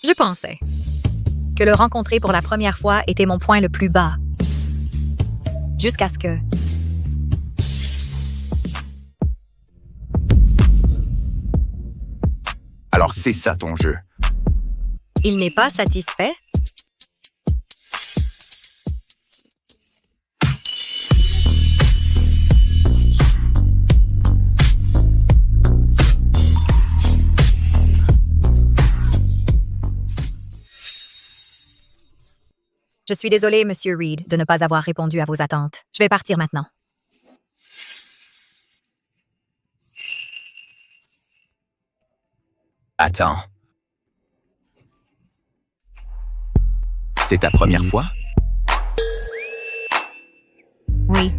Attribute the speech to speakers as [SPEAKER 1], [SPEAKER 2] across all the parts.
[SPEAKER 1] Je pensais que le rencontrer pour la première fois était mon point le plus bas. Jusqu'à ce que...
[SPEAKER 2] Alors c'est ça ton jeu.
[SPEAKER 1] Il n'est pas satisfait? Je suis désolée, Monsieur Reed, de ne pas avoir répondu à vos attentes. Je vais partir maintenant.
[SPEAKER 2] Attends. C'est ta première fois?
[SPEAKER 1] Oui.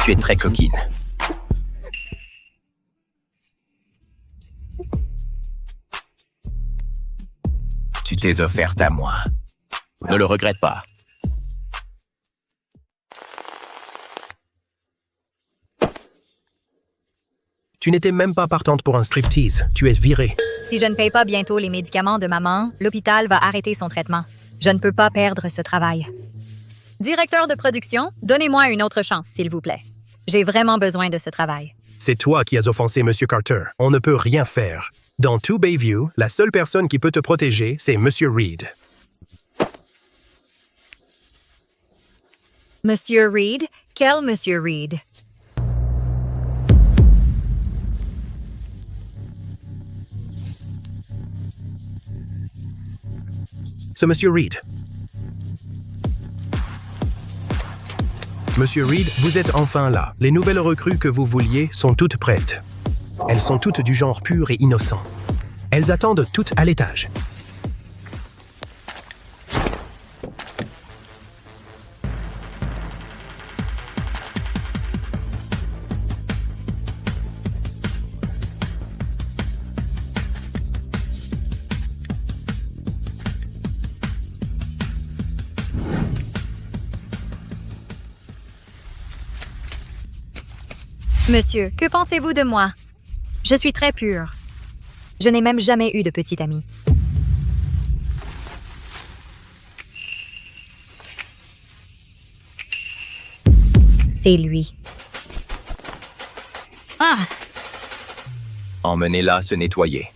[SPEAKER 2] Tu es très coquine. Tu t'es offerte à moi. Ne le regrette pas.
[SPEAKER 3] Tu n'étais même pas partante pour un striptease. Tu es virée.
[SPEAKER 1] Si je ne paye pas bientôt les médicaments de maman, l'hôpital va arrêter son traitement. Je ne peux pas perdre ce travail. Directeur de production, donnez-moi une autre chance, s'il vous plaît. J'ai vraiment besoin de ce travail.
[SPEAKER 3] C'est toi qui as offensé Monsieur Carter. On ne peut rien faire. Dans tout Bayview, la seule personne qui peut te protéger, c'est Monsieur Reed.
[SPEAKER 1] Monsieur Reed? Quel Monsieur Reed?
[SPEAKER 3] C'est Monsieur Reed. Monsieur Reed, vous êtes enfin là. Les nouvelles recrues que vous vouliez sont toutes prêtes. Elles sont toutes du genre pur et innocent. Elles attendent toutes à l'étage.
[SPEAKER 1] Monsieur, que pensez-vous de moi? Je suis très pure. Je n'ai même jamais eu de petite amie. C'est lui. Ah!
[SPEAKER 2] Emmenez-la se nettoyer.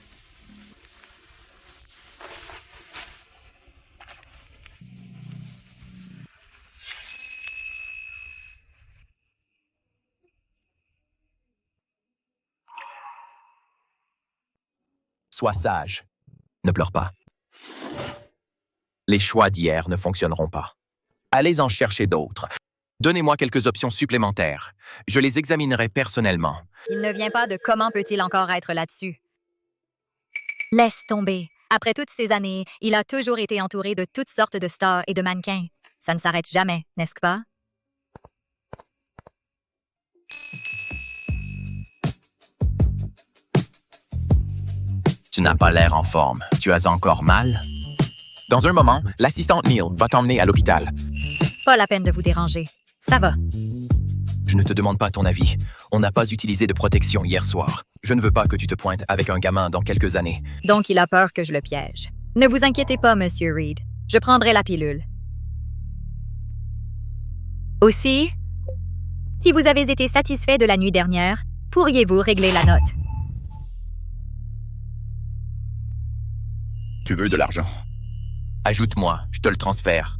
[SPEAKER 2] Sois sage. Ne pleure pas. Les choix d'hier ne fonctionneront pas. Allez en chercher d'autres. Donnez-moi quelques options supplémentaires. Je les examinerai personnellement.
[SPEAKER 1] Il ne vient pas de comment peut-il encore être là-dessus. Laisse tomber. Après toutes ces années, il a toujours été entouré de toutes sortes de stars et de mannequins. Ça ne s'arrête jamais, n'est-ce pas?
[SPEAKER 2] Tu n'as pas l'air en forme. Tu as encore mal? Dans un moment, l'assistante Neil va t'emmener à l'hôpital.
[SPEAKER 1] Pas la peine de vous déranger. Ça va.
[SPEAKER 2] Je ne te demande pas ton avis. On n'a pas utilisé de protection hier soir. Je ne veux pas que tu te pointes avec un gamin dans quelques années.
[SPEAKER 1] Donc, il a peur que je le piège. Ne vous inquiétez pas, Monsieur Reed. Je prendrai la pilule. Aussi, si vous avez été satisfait de la nuit dernière, pourriez-vous régler la note?
[SPEAKER 2] Tu veux de l'argent? Ajoute-moi, je te le transfère.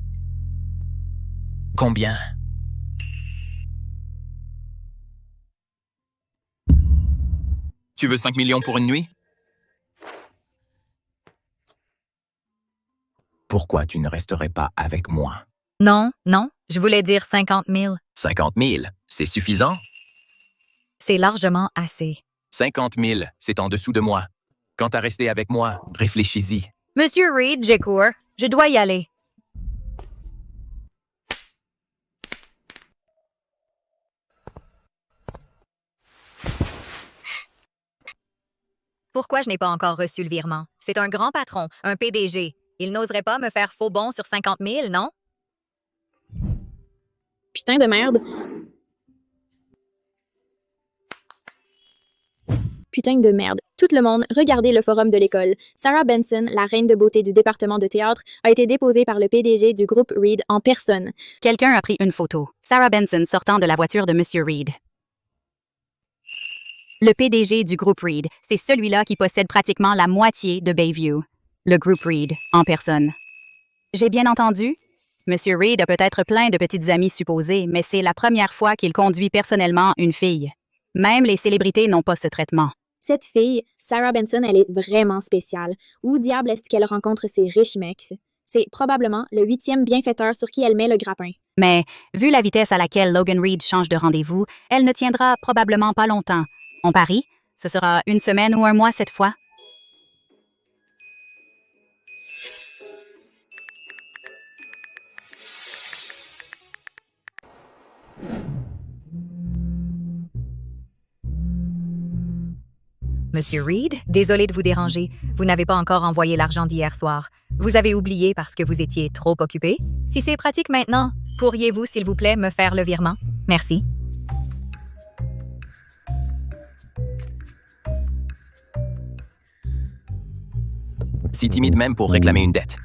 [SPEAKER 2] Combien? Tu veux 5 millions pour une nuit? Pourquoi tu ne resterais pas avec moi?
[SPEAKER 1] Non, je voulais dire 50 000.
[SPEAKER 2] 50 000, c'est suffisant?
[SPEAKER 1] C'est largement assez.
[SPEAKER 2] 50 000, c'est en dessous de moi. Quant à rester avec moi, réfléchis-y.
[SPEAKER 1] Monsieur Reed, j'ai cours. Je dois y aller. Pourquoi je n'ai pas encore reçu le virement? C'est un grand patron, un PDG. Il n'oserait pas me faire faux bon sur 50 000, non?
[SPEAKER 4] Putain de merde. putain de merde. Tout le monde, regardez le forum de l'école. Sarah Benson, la reine de beauté du département de théâtre, a été déposée par le PDG du groupe Reed en personne.
[SPEAKER 5] Quelqu'un a pris une photo. Sarah Benson sortant de la voiture de Monsieur Reed. Le PDG du groupe Reed, c'est celui-là qui possède pratiquement la moitié de Bayview. Le groupe Reed, en personne. J'ai bien entendu? Monsieur Reed a peut-être plein de petites amies supposées, mais c'est la première fois qu'il conduit personnellement une fille. Même les célébrités n'ont pas ce traitement.
[SPEAKER 4] Cette fille, Sarah Benson, elle est vraiment spéciale. Où diable est-ce qu'elle rencontre ces riches mecs? C'est probablement le 8e bienfaiteur sur qui elle met le grappin.
[SPEAKER 5] Mais, vu la vitesse à laquelle Logan Reed change de rendez-vous, elle ne tiendra probablement pas longtemps. On parie? Ce sera une semaine ou un mois cette fois?
[SPEAKER 1] Monsieur Reed, désolé de vous déranger. Vous n'avez pas encore envoyé l'argent d'hier soir. Vous avez oublié parce que vous étiez trop occupé? Si c'est pratique maintenant, pourriez-vous, s'il vous plaît, me faire le virement? Merci.
[SPEAKER 2] Si timide même pour réclamer une dette.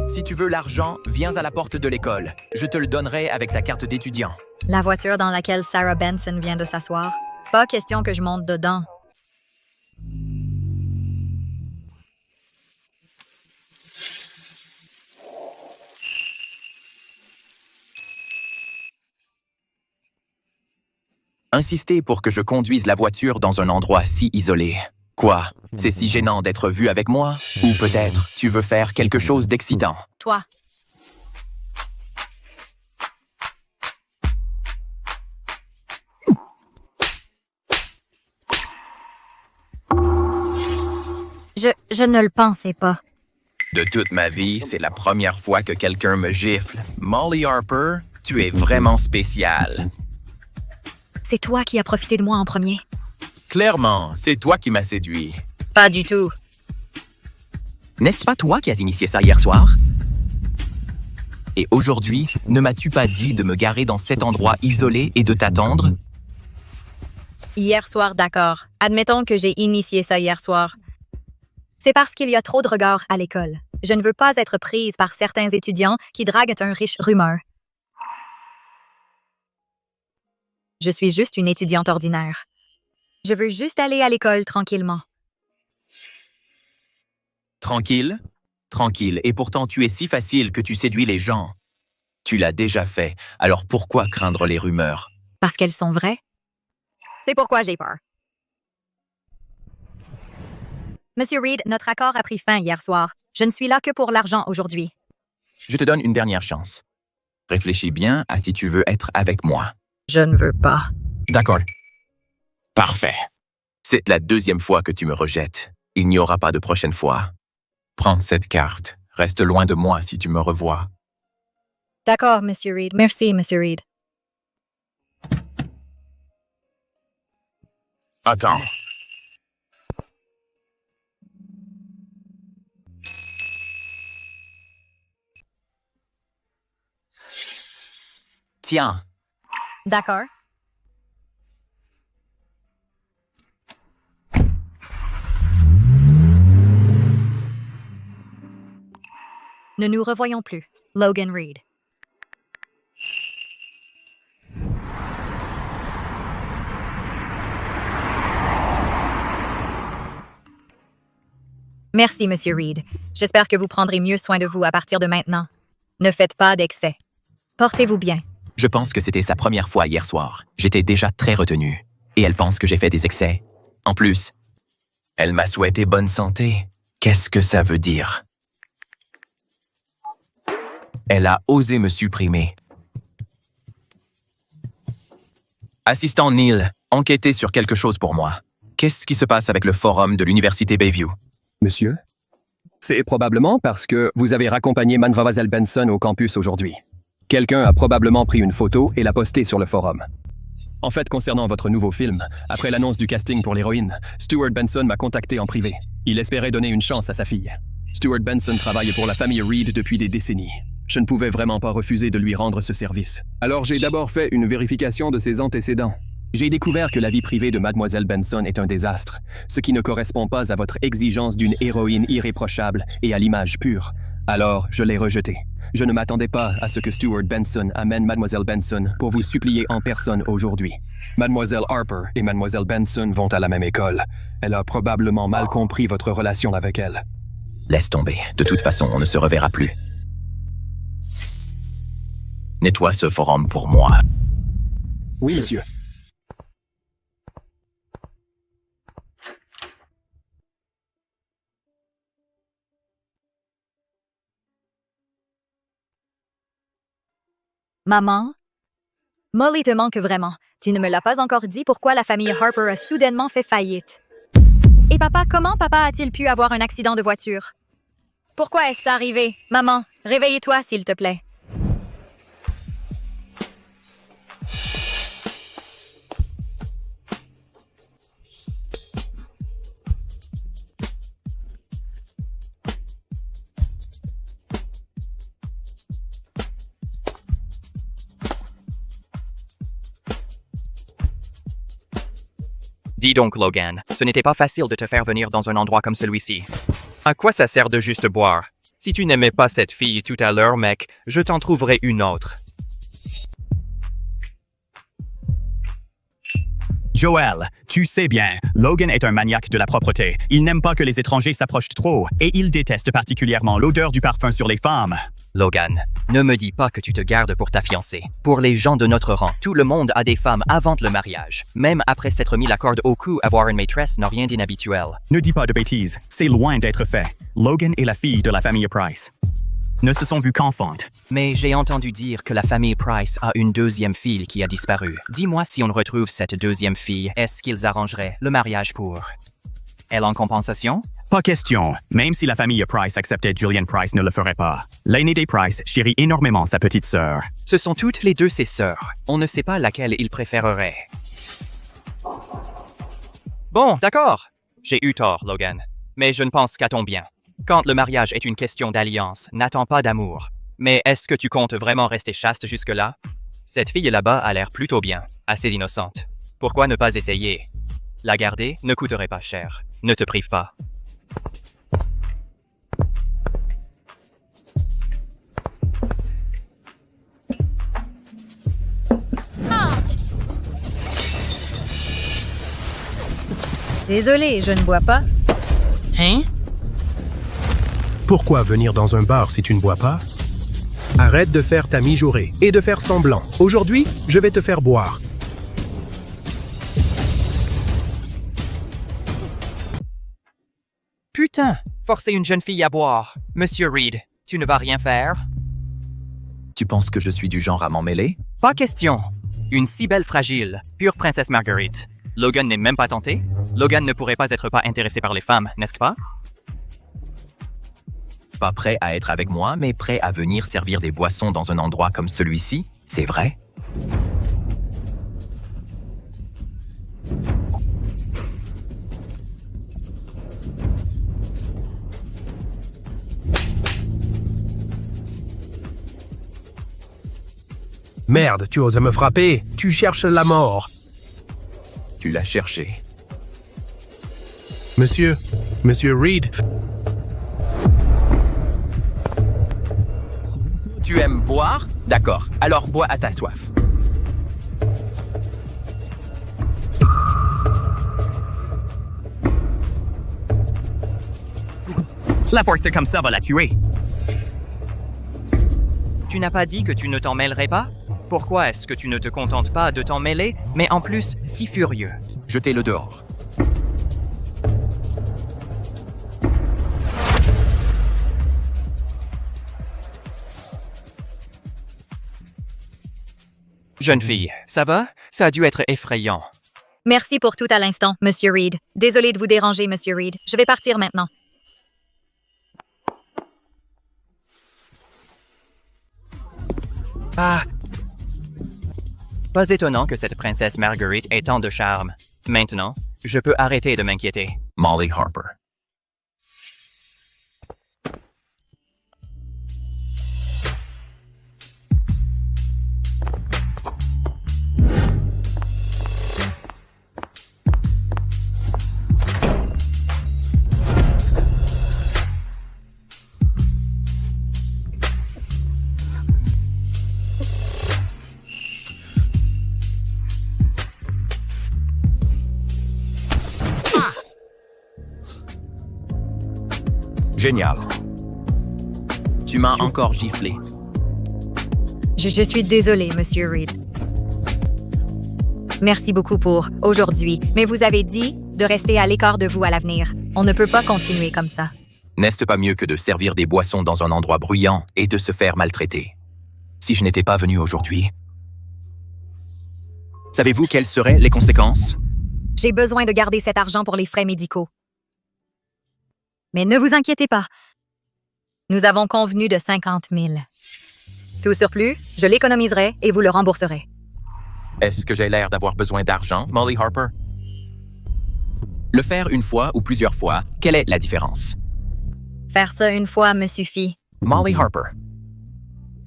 [SPEAKER 2] Si tu veux l'argent, viens à la porte de l'école. Je te le donnerai avec ta carte d'étudiant.
[SPEAKER 1] La voiture dans laquelle Sarah Benson vient de s'asseoir. Pas question que je monte dedans.
[SPEAKER 2] Insister pour que je conduise la voiture dans un endroit si isolé. Quoi? C'est si gênant d'être vu avec moi? Ou peut-être tu veux faire quelque chose d'excitant?
[SPEAKER 1] Toi. Je ne le pensais pas.
[SPEAKER 2] De toute ma vie, c'est la première fois que quelqu'un me gifle. Molly Harper, tu es vraiment spéciale.
[SPEAKER 1] C'est toi qui as profité de moi en premier.
[SPEAKER 2] Clairement, c'est toi qui m'as séduit.
[SPEAKER 1] Pas du tout.
[SPEAKER 2] N'est-ce pas toi qui as initié ça hier soir? Et aujourd'hui, ne m'as-tu pas dit de me garer dans cet endroit isolé et de t'attendre?
[SPEAKER 1] Hier soir, d'accord. Admettons que j'ai initié ça hier soir. C'est parce qu'il y a trop de regards à l'école. Je ne veux pas être prise par certains étudiants qui draguent un riche rumeur. Je suis juste une étudiante ordinaire. Je veux juste aller à l'école tranquillement.
[SPEAKER 2] Tranquille? Tranquille, et pourtant tu es si facile que tu séduis les gens. Tu l'as déjà fait, alors pourquoi craindre les rumeurs?
[SPEAKER 1] Parce qu'elles sont vraies? C'est pourquoi j'ai peur. Monsieur Reed, notre accord a pris fin hier soir. Je ne suis là que pour l'argent aujourd'hui.
[SPEAKER 2] Je te donne une dernière chance. Réfléchis bien à si tu veux être avec moi.
[SPEAKER 1] Je ne veux pas.
[SPEAKER 2] D'accord. Parfait. C'est la deuxième fois que tu me rejettes. Il n'y aura pas de prochaine fois. Prends cette carte. Reste loin de moi si tu me revois.
[SPEAKER 1] D'accord, Monsieur Reed. Merci, Monsieur Reed.
[SPEAKER 2] Attends. Tiens.
[SPEAKER 1] D'accord. Ne nous revoyons plus. Logan Reed. Merci, Monsieur Reed. J'espère que vous prendrez mieux soin de vous à partir de maintenant. Ne faites pas d'excès. Portez-vous bien.
[SPEAKER 2] Je pense que c'était sa première fois hier soir. J'étais déjà très retenu. Et elle pense que j'ai fait des excès. En plus, elle m'a souhaité bonne santé. Qu'est-ce que ça veut dire? Elle a osé me supprimer. Assistant Neil, enquêtez sur quelque chose pour moi. Qu'est-ce qui se passe avec le forum de l'Université Bayview?
[SPEAKER 6] Monsieur? C'est probablement parce que vous avez raccompagné Mademoiselle Benson au campus aujourd'hui. Quelqu'un a probablement pris une photo et l'a postée sur le forum. En fait, concernant votre nouveau film, après l'annonce du casting pour l'héroïne, Stuart Benson m'a contacté en privé. Il espérait donner une chance à sa fille. Stuart Benson travaille pour la famille Reed depuis des décennies. Je ne pouvais vraiment pas refuser de lui rendre ce service. Alors j'ai d'abord fait une vérification de ses antécédents. J'ai découvert que la vie privée de Mademoiselle Benson est un désastre, ce qui ne correspond pas à votre exigence d'une héroïne irréprochable et à l'image pure. Alors, je l'ai rejetée. Je ne m'attendais pas à ce que Stuart Benson amène Mademoiselle Benson pour vous supplier en personne aujourd'hui. Mademoiselle Harper et Mademoiselle Benson vont à la même école. Elle a probablement mal compris votre relation avec elle.
[SPEAKER 2] Laisse tomber. De toute façon, on ne se reverra plus. Nettoie ce forum pour moi.
[SPEAKER 6] Oui, monsieur.
[SPEAKER 1] Maman? Molly te manque vraiment. Tu ne me l'as pas encore dit pourquoi la famille Harper a soudainement fait faillite. Et papa, comment papa a-t-il pu avoir un accident de voiture? Pourquoi est-ce arrivé? Maman, réveille-toi s'il te plaît.
[SPEAKER 7] Dis donc, Logan, ce n'était pas facile de te faire venir dans un endroit comme celui-ci. À quoi ça sert de juste boire? Si tu n'aimais pas cette fille tout à l'heure, mec, je t'en trouverai une autre.
[SPEAKER 8] Joel, tu sais bien, Logan est un maniaque de la propreté. Il n'aime pas que les étrangers s'approchent trop, et il déteste particulièrement l'odeur du parfum sur les femmes.
[SPEAKER 7] Logan, ne me dis pas que tu te gardes pour ta fiancée. Pour les gens de notre rang, tout le monde a des femmes avant le mariage. Même après s'être mis la corde au cou, avoir une maîtresse n'a rien d'inhabituel.
[SPEAKER 8] Ne dis pas de bêtises, c'est loin d'être fait. Logan est la fille de la famille Price. Ne se sont vus qu'enfantes.
[SPEAKER 7] Mais j'ai entendu dire que la famille Price a une deuxième fille qui a disparu. Dis-moi si on retrouve cette deuxième fille, est-ce qu'ils arrangeraient le mariage pour elle en compensation?
[SPEAKER 8] Pas question. Même si la famille Price acceptait, Julian Price ne le ferait pas. L'aîné des Price chérit énormément sa petite sœur.
[SPEAKER 7] Ce sont toutes les deux ses sœurs. On ne sait pas laquelle il préférerait. Bon, d'accord. J'ai eu tort, Logan. Mais je ne pense qu'à ton bien. Quand le mariage est une question d'alliance, n'attends pas d'amour. Mais est-ce que tu comptes vraiment rester chaste jusque-là? Cette fille là-bas a l'air plutôt bien, assez innocente. Pourquoi ne pas essayer? La garder ne coûterait pas cher. Ne te prive pas.
[SPEAKER 1] Désolée, je ne bois pas. Hein?
[SPEAKER 3] Pourquoi venir dans un bar si tu ne bois pas? Arrête de faire ta mijaurée et de faire semblant. Aujourd'hui, je vais te faire boire.
[SPEAKER 7] Putain! Forcer une jeune fille à boire. Monsieur Reed, tu ne vas rien faire?
[SPEAKER 2] Tu penses que je suis du genre à m'en mêler?
[SPEAKER 7] Pas question. Une si belle fragile, pure princesse Marguerite. Logan n'est même pas tenté? Logan ne pourrait pas être pas intéressé par les femmes, n'est-ce pas?
[SPEAKER 2] Pas prêt à être avec moi, mais prêt à venir servir des boissons dans un endroit comme celui-ci, c'est vrai?
[SPEAKER 3] Merde, tu oses me frapper. Tu cherches la mort.
[SPEAKER 2] Tu l'as cherché.
[SPEAKER 3] Monsieur Reed.
[SPEAKER 2] Tu aimes boire? D'accord, alors bois à ta soif.
[SPEAKER 8] La force comme ça va la tuer.
[SPEAKER 7] Tu n'as pas dit que tu ne t'en mêlerais pas? Pourquoi est-ce que tu ne te contentes pas de t'en mêler, mais en plus si furieux?
[SPEAKER 2] Jetez-le dehors.
[SPEAKER 7] Jeune fille, ça va? Ça a dû être effrayant.
[SPEAKER 1] Merci pour tout à l'instant, Monsieur Reed. Désolé de vous déranger, Monsieur Reed. Je vais partir maintenant.
[SPEAKER 7] Ah! Pas étonnant que cette princesse Marguerite ait tant de charme. Maintenant, je peux arrêter de m'inquiéter.
[SPEAKER 2] Molly Harper.
[SPEAKER 8] Génial.
[SPEAKER 2] Tu m'as encore giflé.
[SPEAKER 1] Je suis désolée, Monsieur Reed. Merci beaucoup pour aujourd'hui, mais vous avez dit de rester à l'écart de vous à l'avenir. On ne peut pas continuer comme ça.
[SPEAKER 2] N'est-ce pas mieux que de servir des boissons dans un endroit bruyant et de se faire maltraiter? Si je n'étais pas venu aujourd'hui, savez-vous quelles seraient les conséquences?
[SPEAKER 1] J'ai besoin de garder cet argent pour les frais médicaux. Mais ne vous inquiétez pas. Nous avons convenu de 50 000. Tout surplus, je l'économiserai et vous le rembourserez.
[SPEAKER 2] Est-ce que j'ai l'air d'avoir besoin d'argent, Molly Harper? Le faire une fois ou plusieurs fois, quelle est la différence?
[SPEAKER 1] Faire ça une fois me suffit.
[SPEAKER 2] Molly Harper,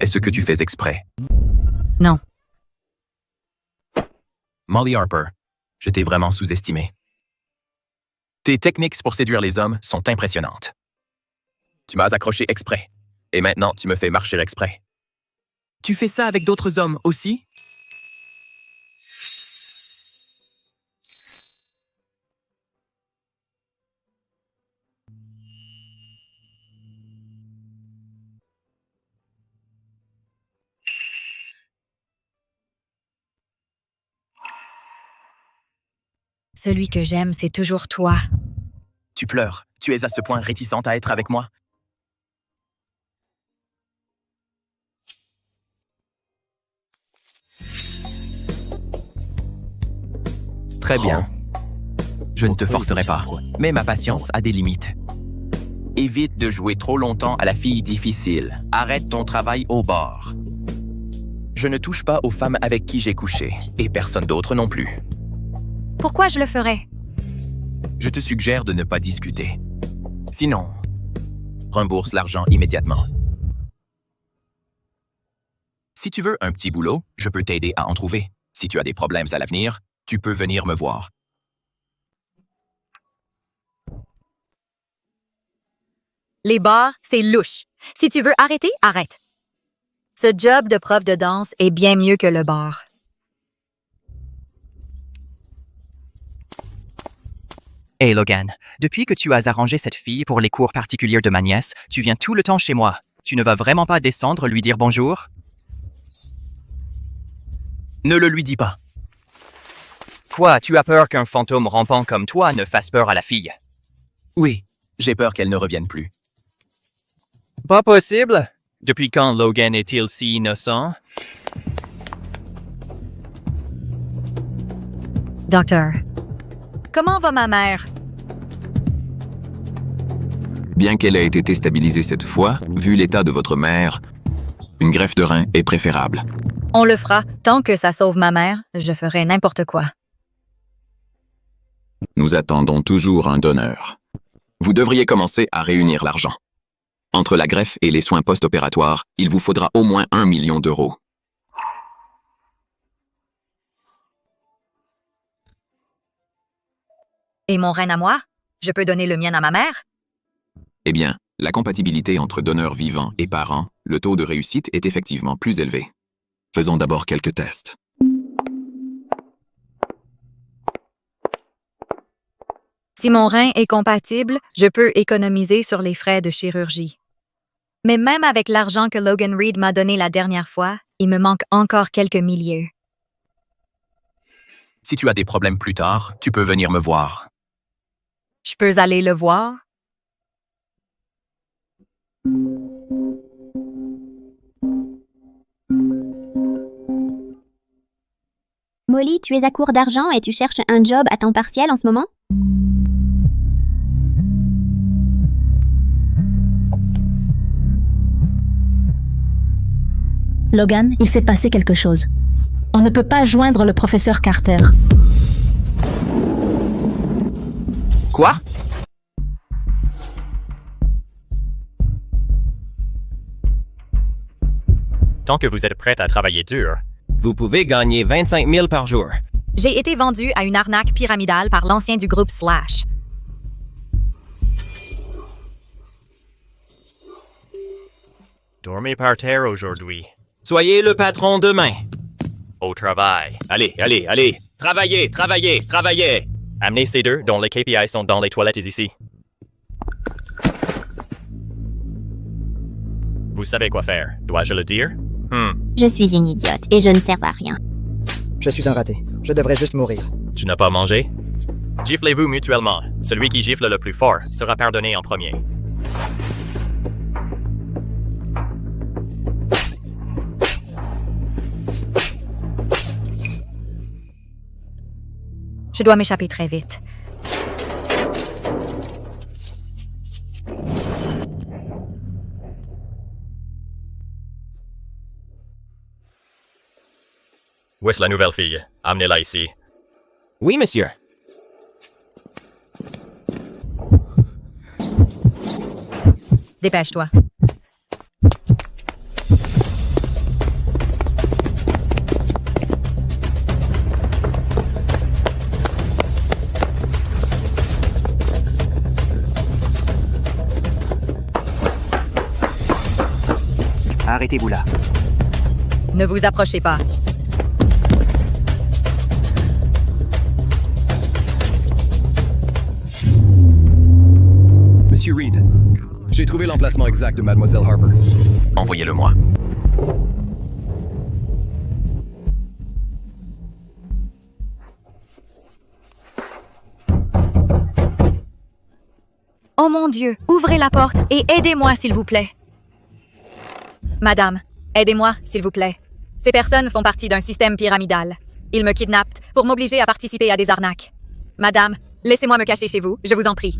[SPEAKER 2] est-ce que tu fais exprès?
[SPEAKER 1] Non.
[SPEAKER 2] Molly Harper, je t'ai vraiment sous-estimé. Tes techniques pour séduire les hommes sont impressionnantes. Tu m'as accroché exprès, et maintenant tu me fais marcher exprès. Tu fais ça avec d'autres hommes aussi?
[SPEAKER 1] Celui que j'aime, c'est toujours toi.
[SPEAKER 2] Tu pleures. Tu es à ce point réticente à être avec moi? Très bien. Je ne te forcerai pas, mais ma patience a des limites. Évite de jouer trop longtemps à la fille difficile. Arrête ton travail au bar. Je ne touche pas aux femmes avec qui j'ai couché, et personne d'autre non plus.
[SPEAKER 1] Pourquoi je le ferais?
[SPEAKER 2] Je te suggère de ne pas discuter. Sinon, rembourse l'argent immédiatement. Si tu veux un petit boulot, je peux t'aider à en trouver. Si tu as des problèmes à l'avenir, tu peux venir me voir.
[SPEAKER 1] Les bars, c'est louche. Si tu veux arrêter, arrête. Ce job de prof de danse est bien mieux que le bar.
[SPEAKER 7] Hey Logan, depuis que tu as arrangé cette fille pour les cours particuliers de ma nièce, tu viens tout le temps chez moi. Tu ne vas vraiment pas descendre lui dire bonjour?
[SPEAKER 2] Ne le lui dis pas.
[SPEAKER 7] Quoi, tu as peur qu'un fantôme rampant comme toi ne fasse peur à la fille?
[SPEAKER 2] Oui, j'ai peur qu'elle ne revienne plus.
[SPEAKER 7] Pas possible. Depuis quand Logan est-il si innocent?
[SPEAKER 1] Docteur, comment va ma mère?
[SPEAKER 9] Bien qu'elle ait été stabilisée cette fois, vu l'état de votre mère, une greffe de rein est préférable.
[SPEAKER 1] On le fera. Tant que ça sauve ma mère, je ferai n'importe quoi.
[SPEAKER 9] Nous attendons toujours un donneur. Vous devriez commencer à réunir l'argent. Entre la greffe et les soins post-opératoires, il vous faudra au moins 1 million d'euros.
[SPEAKER 1] Et mon rein à moi? Je peux donner le mien à ma mère?
[SPEAKER 9] Eh bien, la compatibilité entre donneurs vivants et parents, le taux de réussite est effectivement plus élevé. Faisons d'abord quelques tests.
[SPEAKER 1] Si mon rein est compatible, je peux économiser sur les frais de chirurgie. Mais même avec l'argent que Logan Reed m'a donné la dernière fois, il me manque encore quelques milliers.
[SPEAKER 2] Si tu as des problèmes plus tard, tu peux venir me voir.
[SPEAKER 1] Je peux aller le voir?
[SPEAKER 10] Molly, tu es à court d'argent et tu cherches un job à temps partiel en ce moment?
[SPEAKER 11] Logan, il s'est passé quelque chose. On ne peut pas joindre le professeur Carter.
[SPEAKER 2] Quoi?
[SPEAKER 7] Tant que vous êtes prête à travailler dur,
[SPEAKER 12] vous pouvez gagner 25 000 par jour.
[SPEAKER 1] J'ai été vendu à une arnaque pyramidale par l'ancien du groupe Slash.
[SPEAKER 7] dormez par terre aujourd'hui.
[SPEAKER 12] Soyez le patron demain.
[SPEAKER 7] Au travail.
[SPEAKER 12] Allez, allez, allez. Travaillez, travaillez, travaillez.
[SPEAKER 7] Amenez ces deux dont les KPI sont dans les toilettes ici. Vous savez quoi faire, dois-je le dire?
[SPEAKER 10] Je suis une idiote et je ne sers à rien.
[SPEAKER 13] Je suis un raté. Je devrais juste mourir.
[SPEAKER 7] Tu n'as pas mangé? Giflez-vous mutuellement. Celui qui gifle le plus fort sera pardonné en premier.
[SPEAKER 1] Je dois m'échapper très vite.
[SPEAKER 7] Où est-ce la nouvelle fille? Amenez-la ici.
[SPEAKER 12] Oui, monsieur.
[SPEAKER 1] Dépêche-toi.
[SPEAKER 13] Arrêtez-vous là.
[SPEAKER 1] Ne vous approchez pas.
[SPEAKER 6] Monsieur Reed, j'ai trouvé l'emplacement exact de Mademoiselle Harper.
[SPEAKER 9] Envoyez-le-moi.
[SPEAKER 1] Oh mon Dieu, ouvrez la porte et aidez-moi, s'il vous plaît. Madame, aidez-moi, s'il vous plaît. Ces personnes font partie d'un système pyramidal. Ils me kidnappent pour m'obliger à participer à des arnaques. Madame, laissez-moi me cacher chez vous, je vous en prie.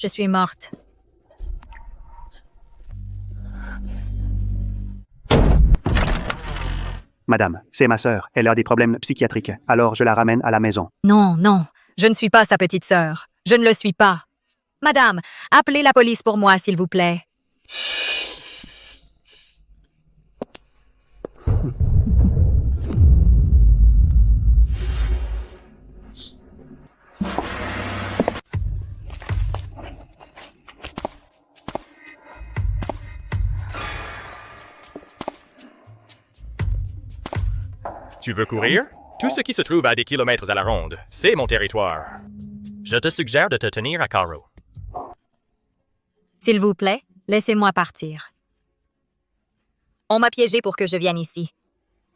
[SPEAKER 1] Je suis morte.
[SPEAKER 13] Madame, c'est ma sœur. Elle a des problèmes psychiatriques. Alors je la ramène à la maison.
[SPEAKER 1] Non, non, je ne suis pas sa petite sœur. Je ne le suis pas. Madame, appelez la police pour moi, s'il vous plaît.
[SPEAKER 7] Tu veux courir? Tout ce qui se trouve à des kilomètres à la ronde, c'est mon territoire. Je te suggère de te tenir à carreau.
[SPEAKER 1] S'il vous plaît, laissez-moi partir. On m'a piégé pour que je vienne ici.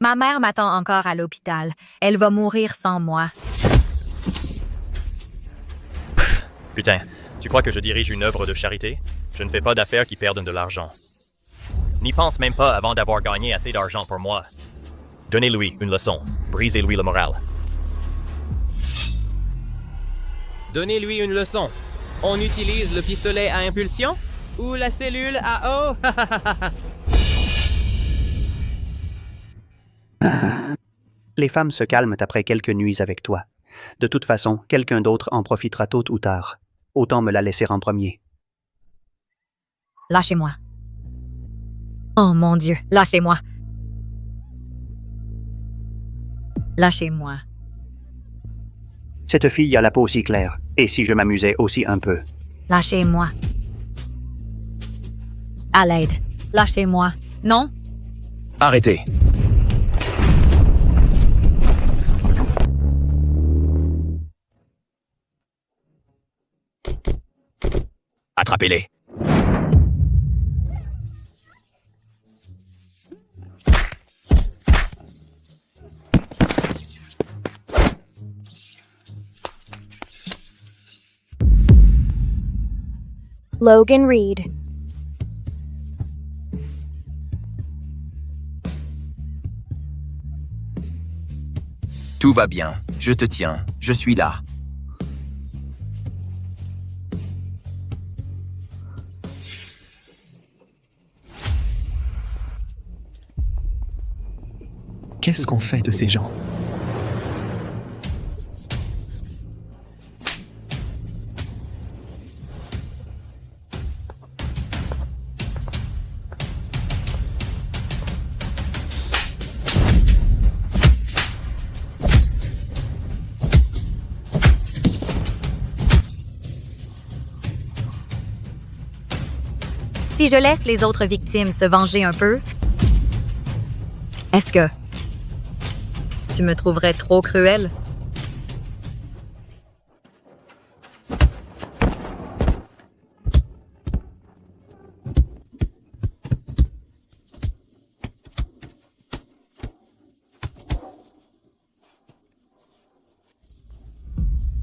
[SPEAKER 1] Ma mère m'attend encore à l'hôpital. Elle va mourir sans moi.
[SPEAKER 7] Putain, tu crois que je dirige une œuvre de charité? Je ne fais pas d'affaires qui perdent de l'argent. N'y pense même pas avant d'avoir gagné assez d'argent pour moi. Donnez-lui une leçon. Brisez-lui le moral.
[SPEAKER 12] Donnez-lui une leçon. On utilise le pistolet à impulsion ou la cellule à eau?
[SPEAKER 13] Les femmes se calment après quelques nuits avec toi. De toute façon, quelqu'un d'autre en profitera tôt ou tard. Autant me la laisser en premier.
[SPEAKER 1] Lâchez-moi. Oh mon Dieu, lâchez-moi. Lâchez-moi.
[SPEAKER 13] Cette fille a la peau si claire. Et si je m'amusais aussi un peu?
[SPEAKER 1] Lâchez-moi. À l'aide. Lâchez-moi. Non?
[SPEAKER 9] Arrêtez.
[SPEAKER 7] Attrapez-les.
[SPEAKER 14] Logan Reed.
[SPEAKER 2] Tout va bien. Je te tiens. Je suis là.
[SPEAKER 6] Qu'est-ce qu'on fait de ces gens?
[SPEAKER 1] Si je laisse les autres victimes se venger un peu, est-ce que tu me trouverais trop cruel?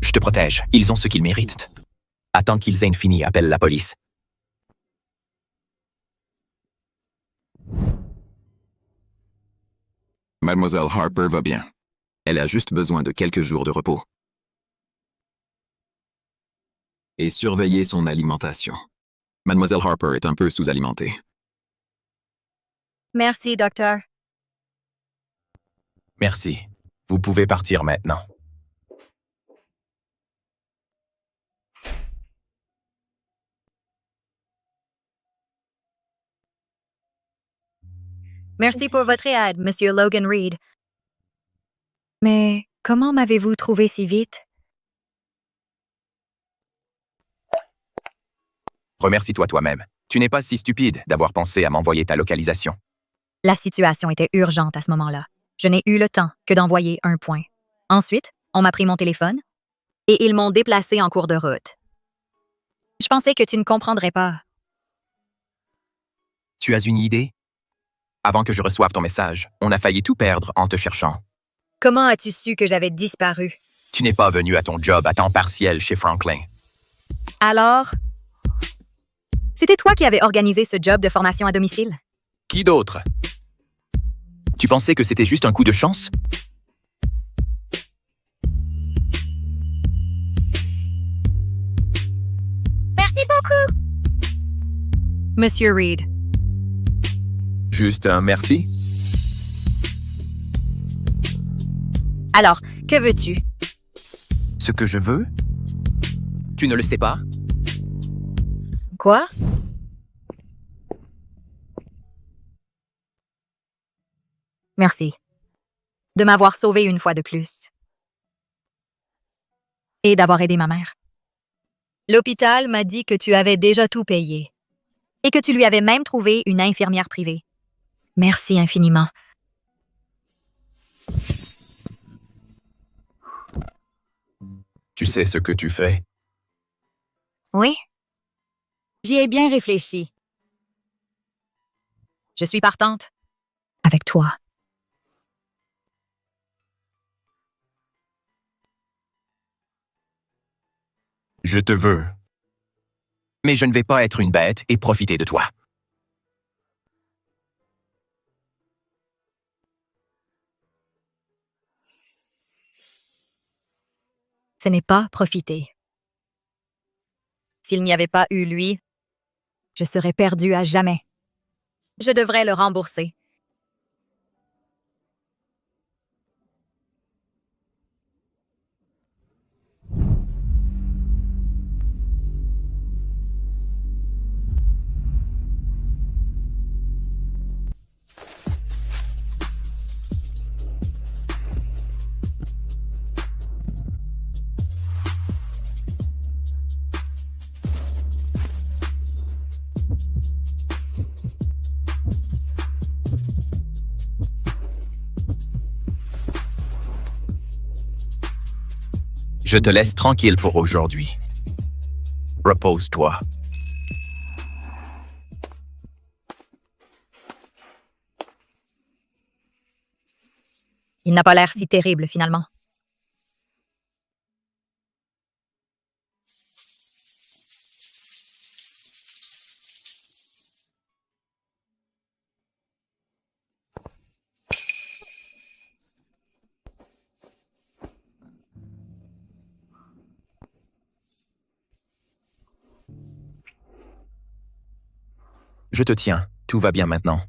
[SPEAKER 2] Je te protège. Ils ont ce qu'ils méritent. Attends qu'ils aient fini, appelle la police.
[SPEAKER 9] Mademoiselle Harper va bien. Elle a juste besoin de quelques jours de repos. Et surveiller son alimentation. Mademoiselle Harper est un peu sous-alimentée.
[SPEAKER 1] Merci, docteur.
[SPEAKER 2] Merci. Vous pouvez partir maintenant.
[SPEAKER 1] Merci pour votre aide, Monsieur Logan Reed. Mais comment m'avez-vous trouvé si vite?
[SPEAKER 2] Remercie-toi toi-même. Tu n'es pas si stupide d'avoir pensé à m'envoyer ta localisation.
[SPEAKER 1] La situation était urgente à ce moment-là. Je n'ai eu le temps que d'envoyer un point. Ensuite, on m'a pris mon téléphone et ils m'ont déplacé en cours de route. Je pensais que tu ne comprendrais pas.
[SPEAKER 2] Tu as une idée? Avant que je reçoive ton message, on a failli tout perdre en te cherchant.
[SPEAKER 1] Comment as-tu su que j'avais disparu?
[SPEAKER 2] Tu n'es pas venu à ton job à temps partiel chez Franklin.
[SPEAKER 1] Alors? C'était toi qui avais organisé ce job de formation à domicile?
[SPEAKER 2] Qui d'autre? Tu pensais que c'était juste un coup de chance?
[SPEAKER 1] Merci beaucoup! Monsieur Reed.
[SPEAKER 2] Juste un merci?
[SPEAKER 1] Alors, que veux-tu?
[SPEAKER 2] Ce que je veux? Tu ne le sais pas?
[SPEAKER 1] Quoi? Merci de m'avoir sauvé une fois de plus. Et d'avoir aidé ma mère. L'hôpital m'a dit que tu avais déjà tout payé. Et que tu lui avais même trouvé une infirmière privée. Merci infiniment.
[SPEAKER 2] Tu sais ce que tu fais?
[SPEAKER 1] Oui. J'y ai bien réfléchi. Je suis partante. Avec toi.
[SPEAKER 2] Je te veux. Mais je ne vais pas être une bête et profiter de toi.
[SPEAKER 1] Ce n'est pas profiter. S'il n'y avait pas eu lui, je serais perdue à jamais. Je devrais le rembourser.
[SPEAKER 2] Je te laisse tranquille pour aujourd'hui. Repose-toi.
[SPEAKER 1] Il n'a pas l'air si terrible, finalement.
[SPEAKER 2] Je te tiens. Tout va bien maintenant.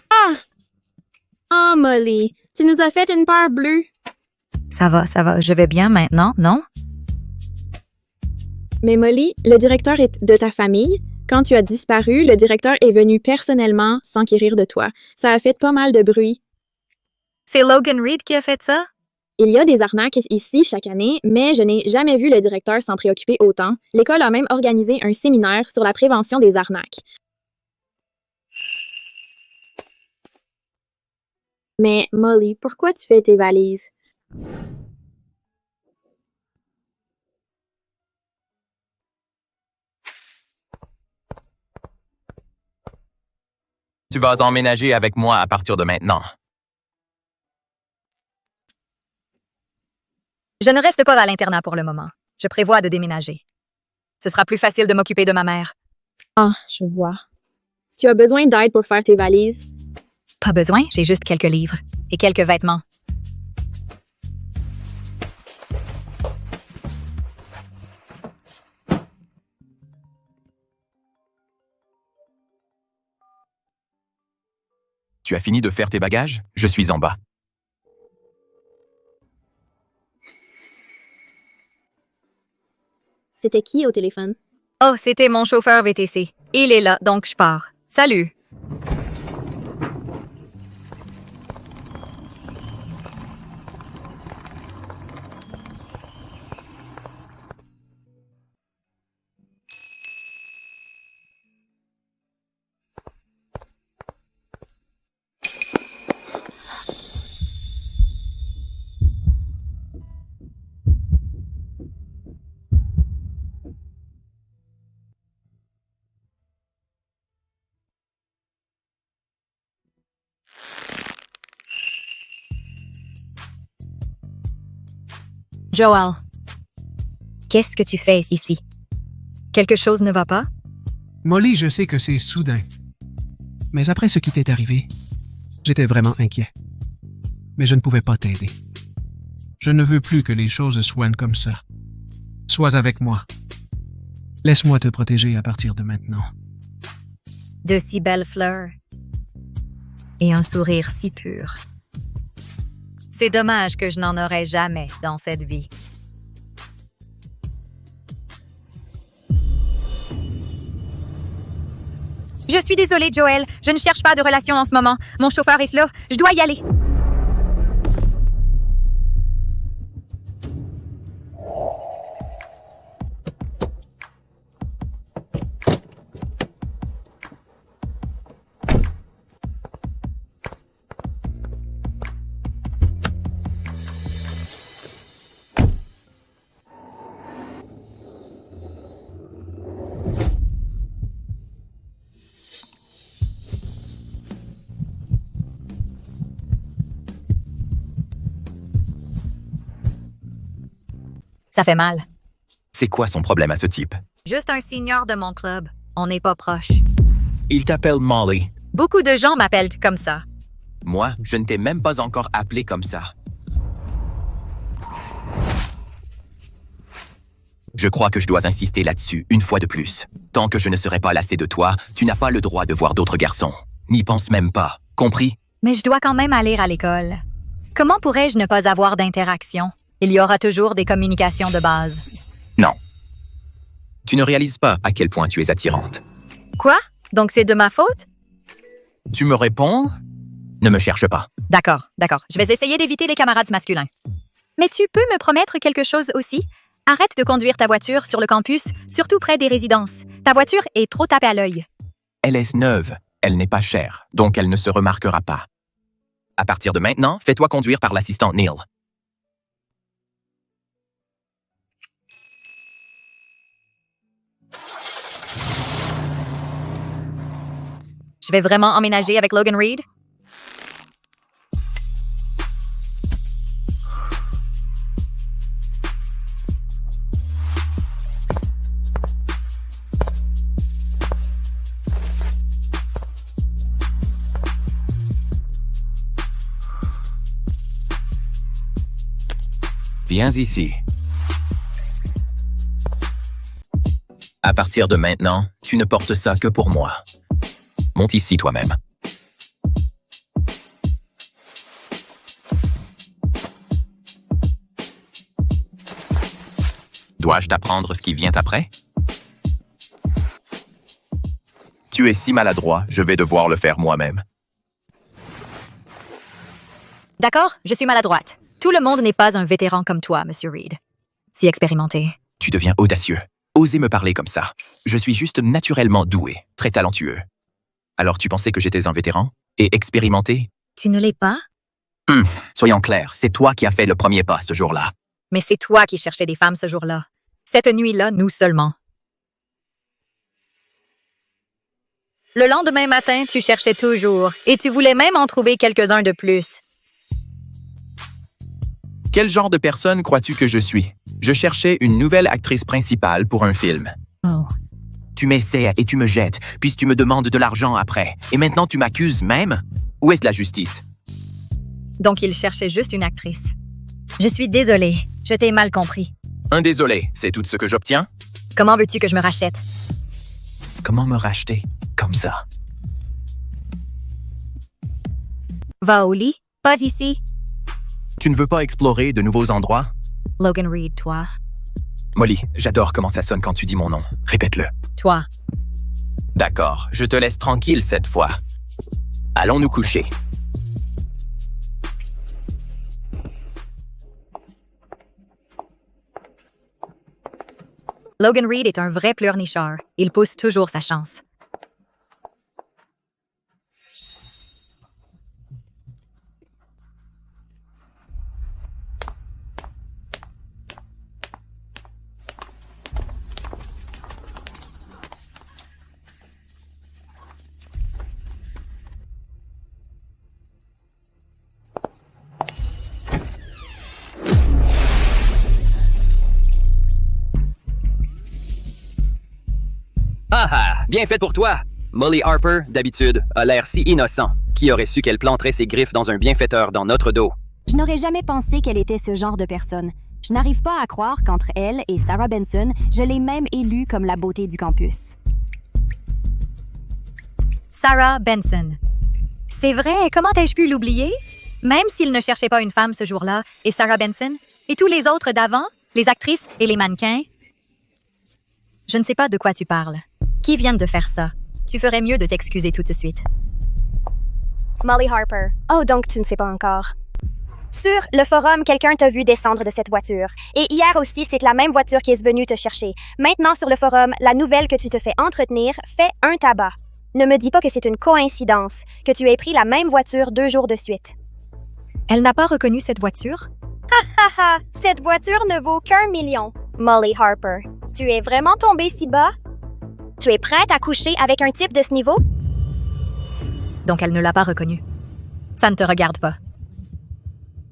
[SPEAKER 4] Ah! Oh, Molly, tu nous as fait une peur bleue.
[SPEAKER 1] Ça va. Je vais bien maintenant, non?
[SPEAKER 4] Mais Molly, le directeur est de ta famille. Quand tu as disparu, le directeur est venu personnellement s'enquérir de toi. Ça a fait pas mal de bruit.
[SPEAKER 1] C'est Logan Reed qui a fait ça?
[SPEAKER 4] Il y a des arnaques ici chaque année, mais je n'ai jamais vu le directeur s'en préoccuper autant. L'école a même organisé un séminaire sur la prévention des arnaques. Mais Molly, pourquoi tu fais tes valises?
[SPEAKER 2] Tu vas emménager avec moi à partir de maintenant.
[SPEAKER 1] Je ne reste pas à l'internat pour le moment. Je prévois de déménager. Ce sera plus facile de m'occuper de ma mère.
[SPEAKER 4] Ah, je vois. Tu as besoin d'aide pour faire tes valises?
[SPEAKER 1] Pas besoin, j'ai juste quelques livres et quelques vêtements.
[SPEAKER 2] Tu as fini de faire tes bagages? Je suis en bas.
[SPEAKER 4] C'était qui au téléphone?
[SPEAKER 1] Oh, c'était mon chauffeur VTC. Il est là, donc je pars. Salut! Joel, qu'est-ce que tu fais ici? Quelque chose ne va pas?
[SPEAKER 15] Molly, je sais que c'est soudain. Mais après ce qui t'est arrivé, j'étais vraiment inquiet. Mais je ne pouvais pas t'aider. Je ne veux plus que les choses soient comme ça. Sois avec moi. Laisse-moi te protéger à partir de maintenant.
[SPEAKER 1] De si belles fleurs. Et un sourire si pur. C'est dommage que je n'en aurai jamais dans cette vie. Je suis désolée, Joel. Je ne cherche pas de relation en ce moment. Mon chauffeur est là. Je dois y aller. Ça fait mal.
[SPEAKER 2] C'est quoi son problème à ce type?
[SPEAKER 1] Juste un senior de mon club. On n'est pas proche.
[SPEAKER 2] Il t'appelle Molly.
[SPEAKER 1] Beaucoup de gens m'appellent comme ça.
[SPEAKER 2] Moi, je ne t'ai même pas encore appelé comme ça. Je crois que je dois insister là-dessus une fois de plus. Tant que je ne serai pas lassé de toi, tu n'as pas le droit de voir d'autres garçons. N'y pense même pas. Compris?
[SPEAKER 1] Mais je dois quand même aller à l'école. Comment pourrais-je ne pas avoir d'interaction? Il y aura toujours des communications de base.
[SPEAKER 2] Non. Tu ne réalises pas à quel point tu es attirante.
[SPEAKER 1] Quoi? Donc c'est de ma faute?
[SPEAKER 2] Tu me réponds? Ne me cherche pas.
[SPEAKER 1] D'accord. Je vais essayer d'éviter les camarades masculins. Mais tu peux me promettre quelque chose aussi? Arrête de conduire ta voiture sur le campus, surtout près des résidences. Ta voiture est trop tapée à l'œil.
[SPEAKER 2] Elle est neuve. Elle n'est pas chère, donc elle ne se remarquera pas. À partir de maintenant, fais-toi conduire par l'assistant Neil.
[SPEAKER 1] Je vais vraiment emménager avec Logan Reed?
[SPEAKER 2] Viens ici. À partir de maintenant, tu ne portes ça que pour moi. Monte ici toi-même. Dois-je t'apprendre ce qui vient après? Tu es si maladroit, je vais devoir le faire moi-même.
[SPEAKER 1] D'accord, je suis maladroite. Tout le monde n'est pas un vétéran comme toi, Monsieur Reed. Si expérimenté.
[SPEAKER 2] Tu deviens audacieux. Osez me parler comme ça. Je suis juste naturellement doué, très talentueux. Alors tu pensais que j'étais un vétéran? Et expérimenté?
[SPEAKER 1] Tu ne l'es pas?
[SPEAKER 2] Soyons clairs, c'est toi qui as fait le premier pas ce jour-là.
[SPEAKER 1] Mais c'est toi qui cherchais des femmes ce jour-là. Cette nuit-là, nous seulement. Le lendemain matin, tu cherchais toujours et tu voulais même en trouver quelques-uns de plus.
[SPEAKER 2] Quel genre de personne crois-tu que je suis? Je cherchais une nouvelle actrice principale pour un film.
[SPEAKER 1] Oh.
[SPEAKER 2] Tu m'essaies et tu me jettes, puis tu me demandes de l'argent après. Et maintenant tu m'accuses même? Où est la justice?
[SPEAKER 1] Donc, il cherchait juste une actrice. Je suis désolée, je t'ai mal compris.
[SPEAKER 2] Un désolé, c'est tout ce que j'obtiens?
[SPEAKER 1] Comment veux-tu que je me rachète?
[SPEAKER 2] Comment me racheter? Comme ça.
[SPEAKER 1] Va au lit, pas ici.
[SPEAKER 2] Tu ne veux pas explorer de nouveaux endroits?
[SPEAKER 1] Logan Reed, toi.
[SPEAKER 2] Molly, j'adore comment ça sonne quand tu dis mon nom. Répète-le.
[SPEAKER 1] Toi.
[SPEAKER 2] D'accord, je te laisse tranquille cette fois. Allons nous coucher.
[SPEAKER 1] Logan Reed est un vrai pleurnicheur. Il pousse toujours sa chance.
[SPEAKER 16] Ah ah, bien fait pour toi! Molly Harper, d'habitude, a l'air si innocent. Qui aurait su qu'elle planterait ses griffes dans un bienfaiteur dans notre dos?
[SPEAKER 17] Je n'aurais jamais pensé qu'elle était ce genre de personne. Je n'arrive pas à croire qu'entre elle et Sarah Benson, je l'ai même élue comme la beauté du campus.
[SPEAKER 1] Sarah Benson. C'est vrai, comment ai-je pu l'oublier? Même s'il ne cherchait pas une femme ce jour-là, et Sarah Benson, et tous les autres d'avant, les actrices et les mannequins. Je ne sais pas de quoi tu parles. Qui vient de faire ça? Tu ferais mieux de t'excuser tout de suite.
[SPEAKER 14] Molly Harper. Oh, donc tu ne sais pas encore. Sur le forum, quelqu'un t'a vu descendre de cette voiture. Et hier aussi, c'est la même voiture qui est venue te chercher. Maintenant, sur le forum, la nouvelle que tu te fais entretenir fait un tabac. Ne me dis pas que c'est une coïncidence, que tu aies pris la même voiture 2 jours de suite.
[SPEAKER 1] Elle n'a pas reconnu cette voiture?
[SPEAKER 14] Ha ha ha! Cette voiture ne vaut qu'1 million. Molly Harper, tu es vraiment tombée si bas? Tu es prête à coucher avec un type de ce niveau?
[SPEAKER 1] Donc elle ne l'a pas reconnue. Ça ne te regarde pas.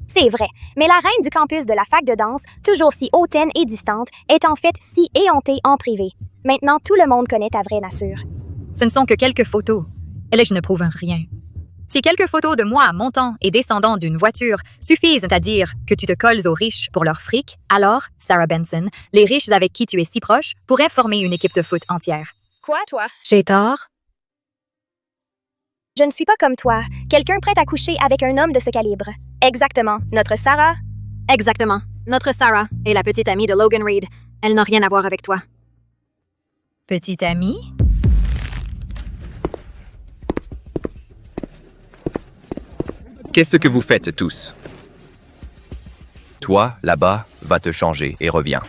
[SPEAKER 14] C'est vrai, mais la reine du campus de la fac de danse, toujours si hautaine et distante, est en fait si éhontée en privé. Maintenant, tout le monde connaît ta vraie nature.
[SPEAKER 1] Ce ne sont que quelques photos. Et je ne prouve rien. Si quelques photos de moi montant et descendant d'une voiture suffisent à dire que tu te colles aux riches pour leur fric, alors, Sarah Benson, les riches avec qui tu es si proche pourraient former une équipe de foot entière.
[SPEAKER 14] Quoi, toi?
[SPEAKER 1] J'ai tort?
[SPEAKER 14] Je ne suis pas comme toi, quelqu'un prêt à coucher avec un homme de ce calibre. Exactement, notre Sarah?
[SPEAKER 1] Exactement. Notre Sarah est la petite amie de Logan Reed. Elle n'a rien à voir avec toi. Petite amie?
[SPEAKER 7] Qu'est-ce que vous faites tous? Toi, là-bas, va te changer et reviens.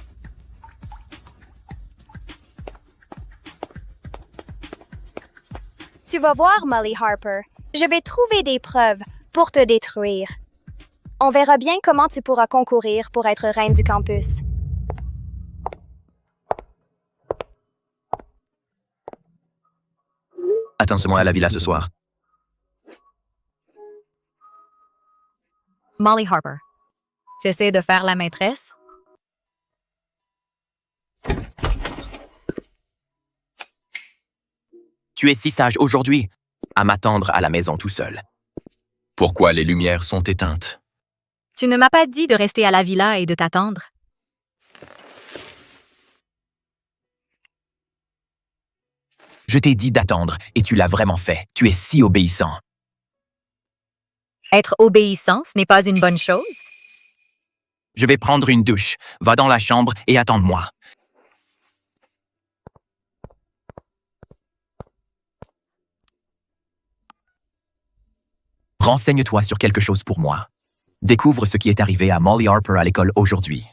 [SPEAKER 14] Tu vas voir, Molly Harper. Je vais trouver des preuves pour te détruire. On verra bien comment tu pourras concourir pour être reine du campus.
[SPEAKER 2] Attends-moi à la villa ce soir.
[SPEAKER 1] Molly Harper. Tu essaies de faire la maîtresse?
[SPEAKER 2] Tu es si sage aujourd'hui, à m'attendre à la maison tout seul. Pourquoi les lumières sont éteintes?
[SPEAKER 1] Tu ne m'as pas dit de rester à la villa et de t'attendre.
[SPEAKER 2] Je t'ai dit d'attendre et tu l'as vraiment fait. Tu es si obéissant.
[SPEAKER 1] Être obéissant, ce n'est pas une bonne chose.
[SPEAKER 2] Je vais prendre une douche. Va dans la chambre et attends-moi. Renseigne-toi sur quelque chose pour moi. Découvre ce qui est arrivé à Molly Harper à l'école aujourd'hui.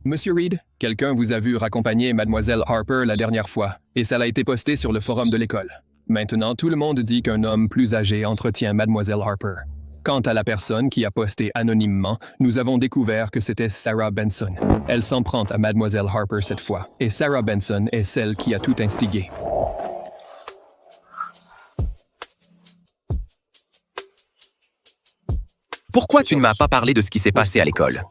[SPEAKER 6] Monsieur Reed, quelqu'un vous a vu raccompagner Mademoiselle Harper la dernière fois, et ça a été posté sur le forum de l'école. Maintenant, tout le monde dit qu'un homme plus âgé entretient Mademoiselle Harper. Quant à la personne qui a posté anonymement, nous avons découvert que c'était Sarah Benson. Elle s'en prend à Mademoiselle Harper cette fois, et Sarah Benson est celle qui a tout instigé.
[SPEAKER 2] Pourquoi tu ne m'as pas parlé de ce qui s'est passé à l'école?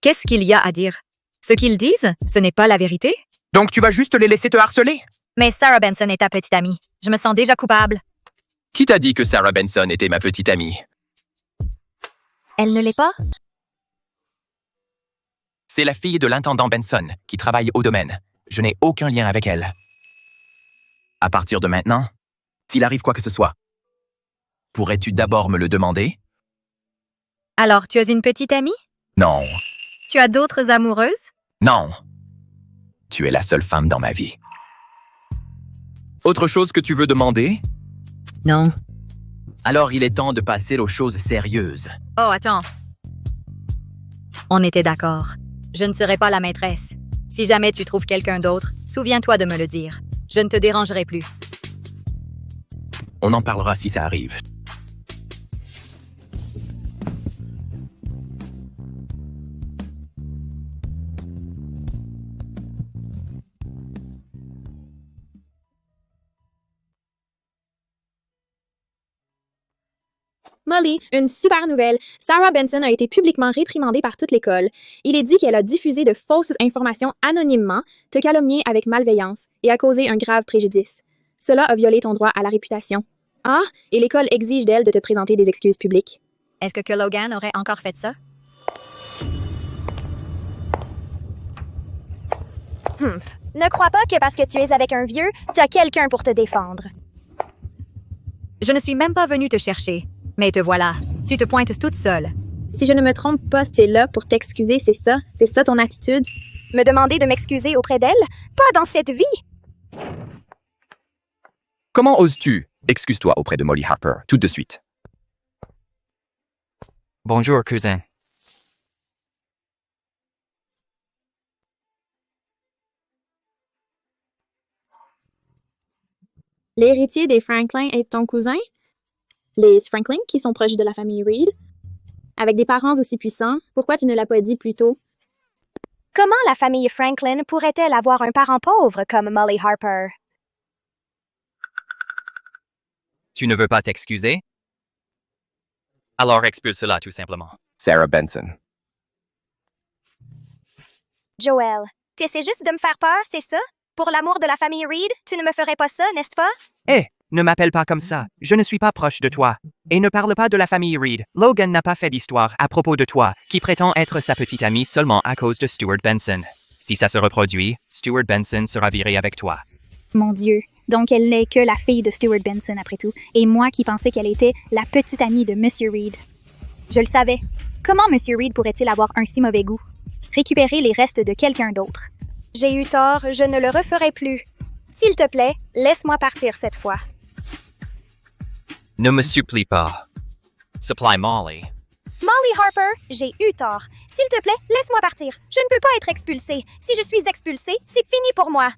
[SPEAKER 1] Qu'est-ce qu'il y a à dire? Ce qu'ils disent, ce n'est pas la vérité?
[SPEAKER 2] Donc tu vas juste les laisser te harceler?
[SPEAKER 1] Mais Sarah Benson est ta petite amie. Je me sens déjà coupable.
[SPEAKER 2] Qui t'a dit que Sarah Benson était ma petite amie?
[SPEAKER 1] Elle ne l'est pas?
[SPEAKER 2] C'est la fille de l'intendant Benson, qui travaille au domaine. Je n'ai aucun lien avec elle. À partir de maintenant, s'il arrive quoi que ce soit, pourrais-tu d'abord me le demander?
[SPEAKER 1] Alors, tu as une petite amie?
[SPEAKER 2] Non.
[SPEAKER 1] Tu as d'autres amoureuses?
[SPEAKER 2] Non. Tu es la seule femme dans ma vie. Autre chose que tu veux demander?
[SPEAKER 1] Non.
[SPEAKER 2] Alors il est temps de passer aux choses sérieuses.
[SPEAKER 1] Oh, attends. On était d'accord. Je ne serai pas la maîtresse. Si jamais tu trouves quelqu'un d'autre, souviens-toi de me le dire. Je ne te dérangerai plus.
[SPEAKER 2] On en parlera si ça arrive.
[SPEAKER 4] Molly, une super nouvelle. Sarah Benson a été publiquement réprimandée par toute l'école. Il est dit qu'elle a diffusé de fausses informations anonymement, te calomnié avec malveillance et a causé un grave préjudice. Cela a violé ton droit à la réputation. Ah, et l'école exige d'elle de te présenter des excuses publiques.
[SPEAKER 1] Est-ce que Logan aurait encore fait ça?
[SPEAKER 14] Ne crois pas que parce que tu es avec un vieux, tu as quelqu'un pour te défendre.
[SPEAKER 1] Je ne suis même pas venue te chercher. Mais te voilà. Tu te pointes toute seule.
[SPEAKER 4] Si je ne me trompe pas, tu es là pour t'excuser, c'est ça? C'est ça ton attitude?
[SPEAKER 14] Me demander de m'excuser auprès d'elle? Pas dans cette vie!
[SPEAKER 2] Comment oses-tu? Excuse-toi auprès de Molly Harper, tout de suite.
[SPEAKER 7] Bonjour, cousin.
[SPEAKER 4] L'héritier des Franklin est ton cousin? Les Franklin, qui sont proches de la famille Reed? Avec des parents aussi puissants, pourquoi tu ne l'as pas dit plus tôt?
[SPEAKER 14] Comment la famille Franklin pourrait-elle avoir un parent pauvre comme Molly Harper?
[SPEAKER 7] Tu ne veux pas t'excuser? Alors expulse-la tout simplement.
[SPEAKER 2] Sarah Benson.
[SPEAKER 14] Joel, tu essaies juste de me faire peur, c'est ça? Pour l'amour de la famille Reed, tu ne me ferais pas ça, n'est-ce pas?
[SPEAKER 7] Hé, ne m'appelle pas comme ça. Je ne suis pas proche de toi. Et ne parle pas de la famille Reed. Logan n'a pas fait d'histoire à propos de toi, qui prétend être sa petite amie seulement à cause de Stuart Benson. Si ça se reproduit, Stuart Benson sera viré avec toi.
[SPEAKER 18] Mon Dieu. Donc elle n'est que la fille de Stuart Benson après tout. Et moi qui pensais qu'elle était la petite amie de Monsieur Reed. Je le savais. Comment Monsieur Reed pourrait-il avoir un si mauvais goût? Récupérer les restes de quelqu'un d'autre.
[SPEAKER 14] J'ai eu tort, je ne le referai plus. S'il te plaît, laisse-moi partir cette fois.
[SPEAKER 7] Ne me supplie pas. Supply Molly.
[SPEAKER 14] Molly Harper, j'ai eu tort. S'il te plaît, laisse-moi partir. Je ne peux pas être expulsée. Si je suis expulsée, c'est fini pour moi.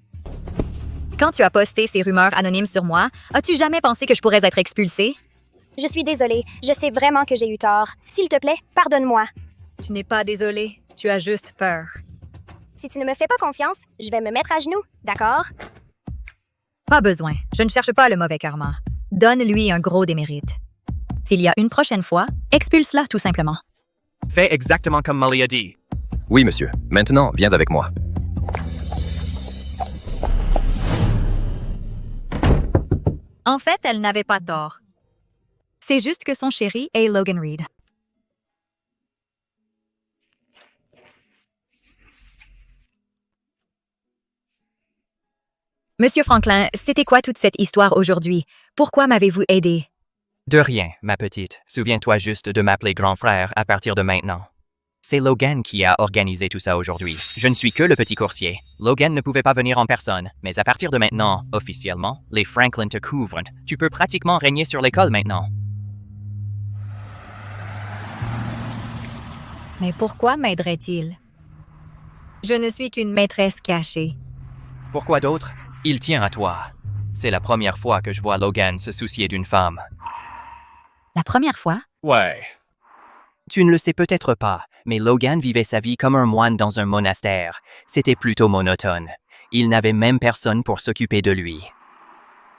[SPEAKER 1] Quand tu as posté ces rumeurs anonymes sur moi, as-tu jamais pensé que je pourrais être expulsée?
[SPEAKER 14] Je suis désolée. Je sais vraiment que j'ai eu tort. S'il te plaît, pardonne-moi.
[SPEAKER 1] Tu n'es pas désolée. Tu as juste peur.
[SPEAKER 14] Si tu ne me fais pas confiance, je vais me mettre à genoux, d'accord?
[SPEAKER 1] Pas besoin. Je ne cherche pas le mauvais karma. Donne-lui un gros démérite. S'il y a une prochaine fois, expulse-la tout simplement.
[SPEAKER 7] Fais exactement comme Molly a dit.
[SPEAKER 6] Oui, monsieur. Maintenant, viens avec moi.
[SPEAKER 1] En fait, elle n'avait pas tort. C'est juste que son chéri est Logan Reed. Monsieur Franklin, c'était quoi toute cette histoire aujourd'hui? Pourquoi m'avez-vous aidé?
[SPEAKER 7] De rien, ma petite. Souviens-toi juste de m'appeler grand frère à partir de maintenant. C'est Logan qui a organisé tout ça aujourd'hui. Je ne suis que le petit coursier. Logan ne pouvait pas venir en personne, mais à partir de maintenant, officiellement, les Franklin te couvrent. Tu peux pratiquement régner sur l'école maintenant.
[SPEAKER 1] Mais pourquoi m'aiderait-il? Je ne suis qu'une maîtresse cachée.
[SPEAKER 7] Pourquoi d'autre? Il tient à toi. C'est la première fois que je vois Logan se soucier d'une femme.
[SPEAKER 1] La première fois?
[SPEAKER 7] Ouais. Tu ne le sais peut-être pas, mais Logan vivait sa vie comme un moine dans un monastère. C'était plutôt monotone. Il n'avait même personne pour s'occuper de lui.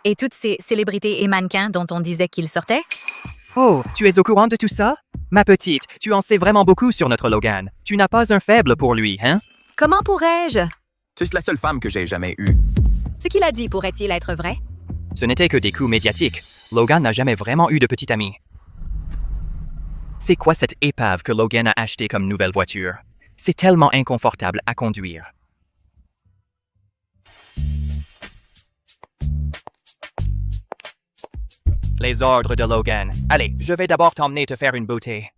[SPEAKER 1] Et toutes ces célébrités et mannequins dont on disait qu'ils sortaient?
[SPEAKER 7] Oh, tu es au courant de tout ça? Ma petite, tu en sais vraiment beaucoup sur notre Logan. Tu n'as pas un faible pour lui, hein?
[SPEAKER 1] Comment pourrais-je?
[SPEAKER 2] Tu es la seule femme que j'ai jamais eue.
[SPEAKER 1] Ce qu'il a dit pourrait-il être vrai?
[SPEAKER 7] Ce n'était que des coups médiatiques. Logan n'a jamais vraiment eu de petite amie. C'est quoi cette épave que Logan a achetée comme nouvelle voiture? C'est tellement inconfortable à conduire. Les ordres de Logan. Allez, je vais d'abord t'emmener te faire une beauté.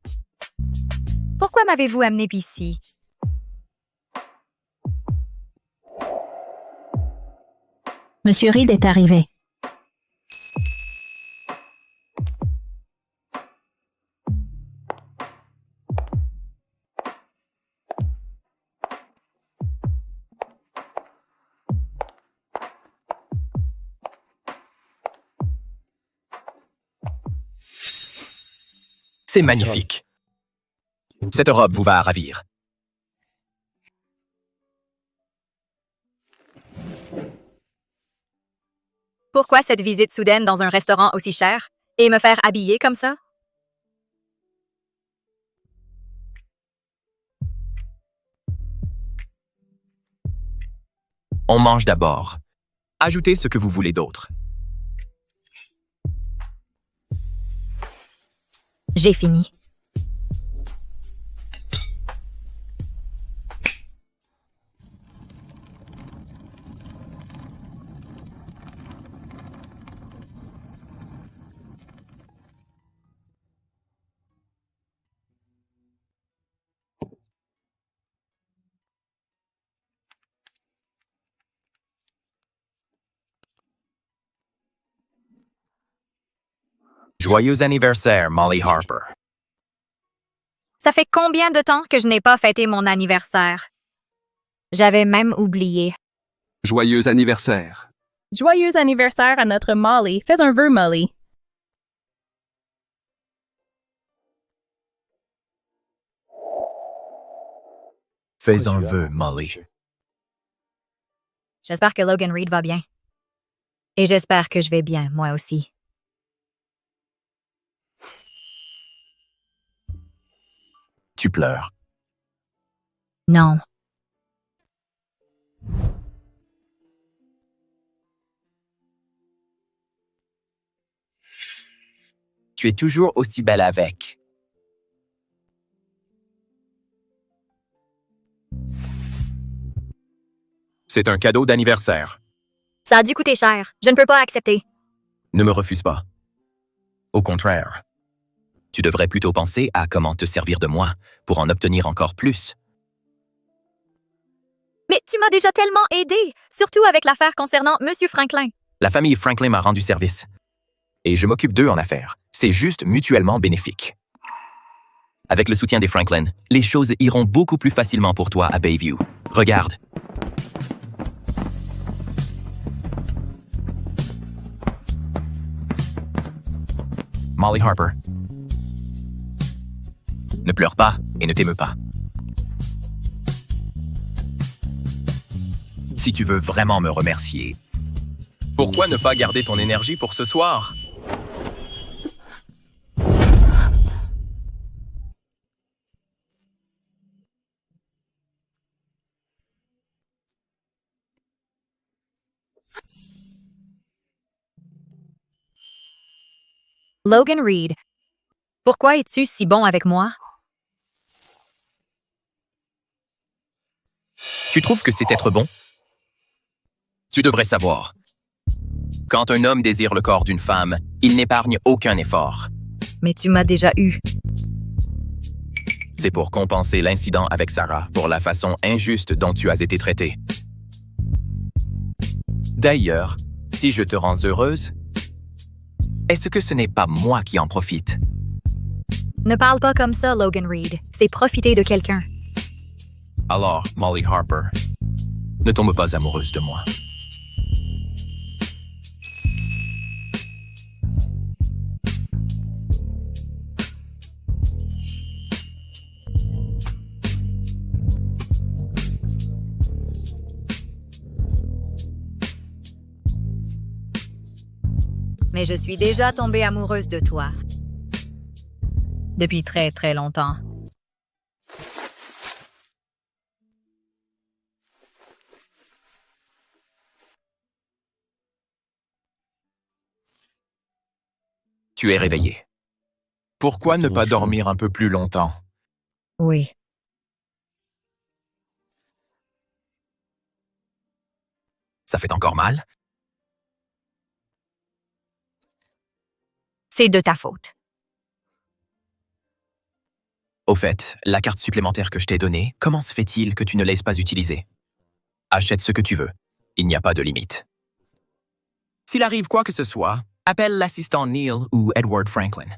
[SPEAKER 1] Pourquoi m'avez-vous amené ici?
[SPEAKER 11] Monsieur Reed est arrivé.
[SPEAKER 2] C'est magnifique. Cette robe vous va à ravir.
[SPEAKER 1] Pourquoi cette visite soudaine dans un restaurant aussi cher? Et me faire habiller comme ça?
[SPEAKER 2] On mange d'abord. Ajoutez ce que vous voulez d'autre.
[SPEAKER 1] J'ai fini.
[SPEAKER 2] Joyeux anniversaire, Molly Harper.
[SPEAKER 1] Ça fait combien de temps que je n'ai pas fêté mon anniversaire? J'avais même oublié.
[SPEAKER 19] Joyeux anniversaire.
[SPEAKER 20] Joyeux anniversaire à notre Molly. Fais un vœu, Molly.
[SPEAKER 2] Fais un vœu, Molly.
[SPEAKER 1] J'espère que Logan Reed va bien. Et j'espère que je vais bien, moi aussi.
[SPEAKER 2] Tu pleures.
[SPEAKER 1] Non.
[SPEAKER 2] Tu es toujours aussi belle avec. C'est un cadeau d'anniversaire.
[SPEAKER 1] Ça a dû coûter cher. Je ne peux pas accepter.
[SPEAKER 2] Ne me refuse pas. Au contraire. Tu devrais plutôt penser à comment te servir de moi pour en obtenir encore plus.
[SPEAKER 1] Mais tu m'as déjà tellement aidé, surtout avec l'affaire concernant M. Franklin.
[SPEAKER 2] La famille Franklin m'a rendu service. Et je m'occupe d'eux en affaires. C'est juste mutuellement bénéfique. Avec le soutien des Franklin, les choses iront beaucoup plus facilement pour toi à Bayview. Regarde. Molly Harper. Ne pleure pas et ne t'émeus pas. Si tu veux vraiment me remercier, pourquoi ne pas garder ton énergie pour ce soir?
[SPEAKER 1] Logan Reed, pourquoi es-tu si bon avec moi?
[SPEAKER 2] Tu trouves que c'est être bon? Tu devrais savoir. Quand un homme désire le corps d'une femme, il n'épargne aucun effort.
[SPEAKER 1] Mais tu m'as déjà eu.
[SPEAKER 2] C'est pour compenser l'incident avec Sarah pour la façon injuste dont tu as été traitée. D'ailleurs, si je te rends heureuse, est-ce que ce n'est pas moi qui en profite?
[SPEAKER 1] Ne parle pas comme ça, Logan Reed. C'est profiter de quelqu'un.
[SPEAKER 2] Alors, Molly Harper, ne tombe pas amoureuse de moi.
[SPEAKER 1] mais je suis déjà tombée amoureuse de toi. Depuis très, très longtemps.
[SPEAKER 2] Tu es réveillé. Pourquoi ne pas dormir un peu plus longtemps?
[SPEAKER 1] Oui.
[SPEAKER 2] Ça fait encore mal?
[SPEAKER 1] C'est de ta faute.
[SPEAKER 2] Au fait, la carte supplémentaire que je t'ai donnée, comment se fait-il que tu ne laisses pas utiliser? Achète ce que tu veux. Il n'y a pas de limite. S'il arrive quoi que ce soit, appelle l'assistant Neil ou Edward Franklin.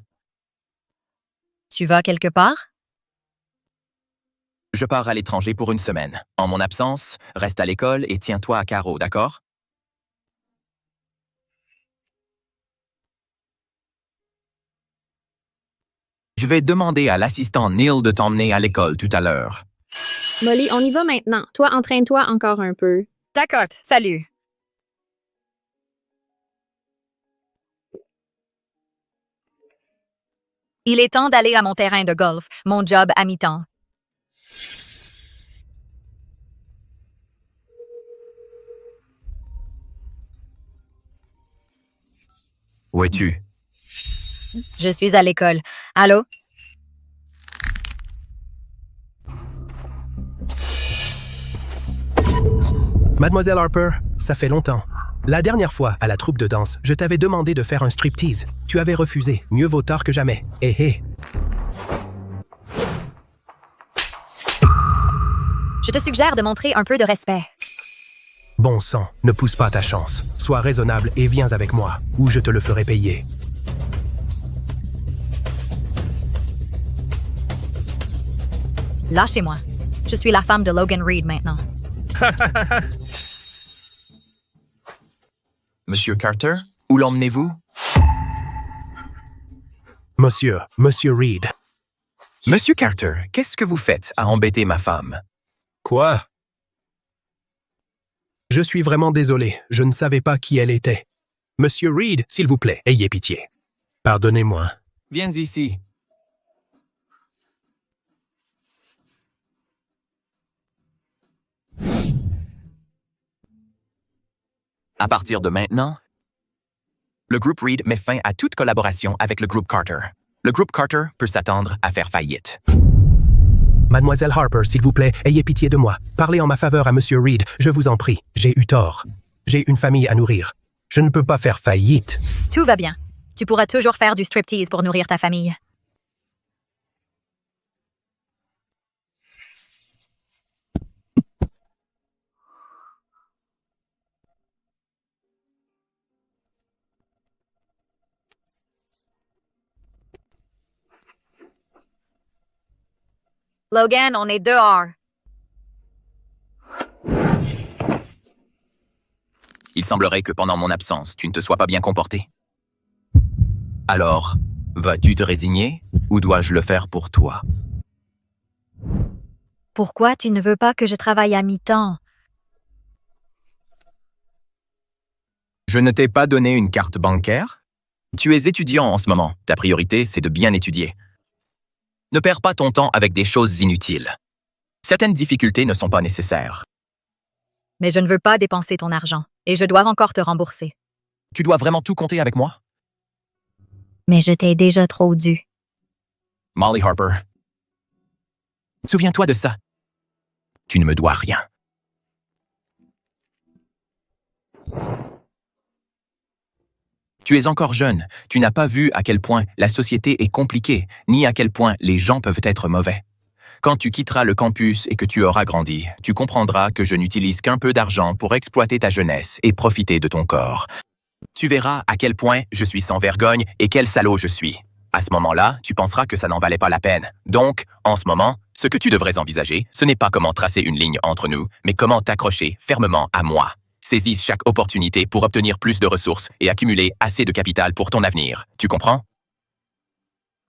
[SPEAKER 1] Tu vas quelque part?
[SPEAKER 2] Je pars à l'étranger pour une semaine. En mon absence, reste à l'école et tiens-toi à carreau, d'accord? Je vais demander à l'assistant Neil de t'emmener à l'école tout à l'heure.
[SPEAKER 4] Molly, on y va maintenant. Toi, entraîne-toi encore un peu.
[SPEAKER 1] D'accord, salut. Il est temps d'aller à mon terrain de golf, mon job à mi-temps.
[SPEAKER 2] Où es-tu?
[SPEAKER 1] Je suis à l'école. Allô?
[SPEAKER 3] Mademoiselle Harper, ça fait longtemps. La dernière fois, à la troupe de danse, je t'avais demandé de faire un striptease. Tu avais refusé. Mieux vaut tard que jamais. Hé hé.
[SPEAKER 1] Je te suggère de montrer un peu de respect.
[SPEAKER 3] Bon sang, ne pousse pas ta chance. Sois raisonnable et viens avec moi, ou je te le ferai payer.
[SPEAKER 1] Lâchez-moi. Je suis la femme de Logan Reed maintenant.
[SPEAKER 2] Monsieur Carter, où l'emmenez-vous?
[SPEAKER 3] Monsieur Reed.
[SPEAKER 2] Monsieur Carter, qu'est-ce que vous faites à embêter ma femme?
[SPEAKER 3] Quoi? Je suis vraiment désolé, je ne savais pas qui elle était. Monsieur Reed, s'il vous plaît, ayez pitié. Pardonnez-moi.
[SPEAKER 2] Viens ici. À partir de maintenant, le groupe Reed met fin à toute collaboration avec le groupe Carter. Le groupe Carter peut s'attendre à faire faillite.
[SPEAKER 3] Mademoiselle Harper, s'il vous plaît, ayez pitié de moi. Parlez en ma faveur à Monsieur Reed, je vous en prie. J'ai eu tort. J'ai une famille à nourrir. Je ne peux pas faire faillite.
[SPEAKER 1] Tout va bien. Tu pourras toujours faire du striptease pour nourrir ta famille. Logan, on est dehors.
[SPEAKER 2] Il semblerait que pendant mon absence, tu ne te sois pas bien comporté. Alors, vas-tu te résigner ou dois-je le faire pour toi?
[SPEAKER 1] Pourquoi tu ne veux pas que je travaille à mi-temps?
[SPEAKER 2] Je ne t'ai pas donné une carte bancaire? Tu es étudiant en ce moment. Ta priorité, c'est de bien étudier. Ne perds pas ton temps avec des choses inutiles. Certaines difficultés ne sont pas nécessaires.
[SPEAKER 1] Mais je ne veux pas dépenser ton argent, et je dois encore te rembourser.
[SPEAKER 2] Tu dois vraiment tout compter avec moi?
[SPEAKER 1] Mais je t'ai déjà trop dû.
[SPEAKER 2] Molly Harper, souviens-toi de ça. Tu ne me dois rien. Tu es encore jeune, tu n'as pas vu à quel point la société est compliquée, ni à quel point les gens peuvent être mauvais. Quand tu quitteras le campus et que tu auras grandi, tu comprendras que je n'utilise qu'un peu d'argent pour exploiter ta jeunesse et profiter de ton corps. Tu verras à quel point je suis sans vergogne et quel salaud je suis. À ce moment-là, tu penseras que ça n'en valait pas la peine. Donc, en ce moment, ce que tu devrais envisager, ce n'est pas comment tracer une ligne entre nous, mais comment t'accrocher fermement à moi. Saisis chaque opportunité pour obtenir plus de ressources et accumuler assez de capital pour ton avenir. Tu comprends?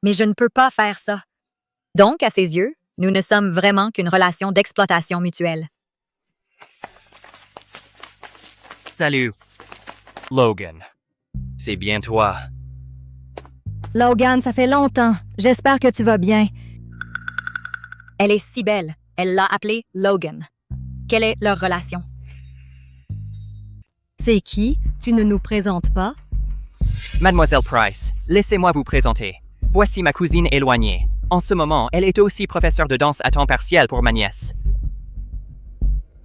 [SPEAKER 1] Mais je ne peux pas faire ça. Donc, à ses yeux, nous ne sommes vraiment qu'une relation d'exploitation mutuelle.
[SPEAKER 7] Salut, Logan. c'est bien toi.
[SPEAKER 1] Logan, ça fait longtemps. J'espère que tu vas bien. Elle est si belle. Elle l'a appelé Logan. Quelle est leur relation? C'est qui? Tu ne nous présentes pas?
[SPEAKER 7] Mademoiselle Price, laissez-moi vous présenter. Voici ma cousine éloignée. En ce moment, elle est aussi professeure de danse à temps partiel pour ma nièce.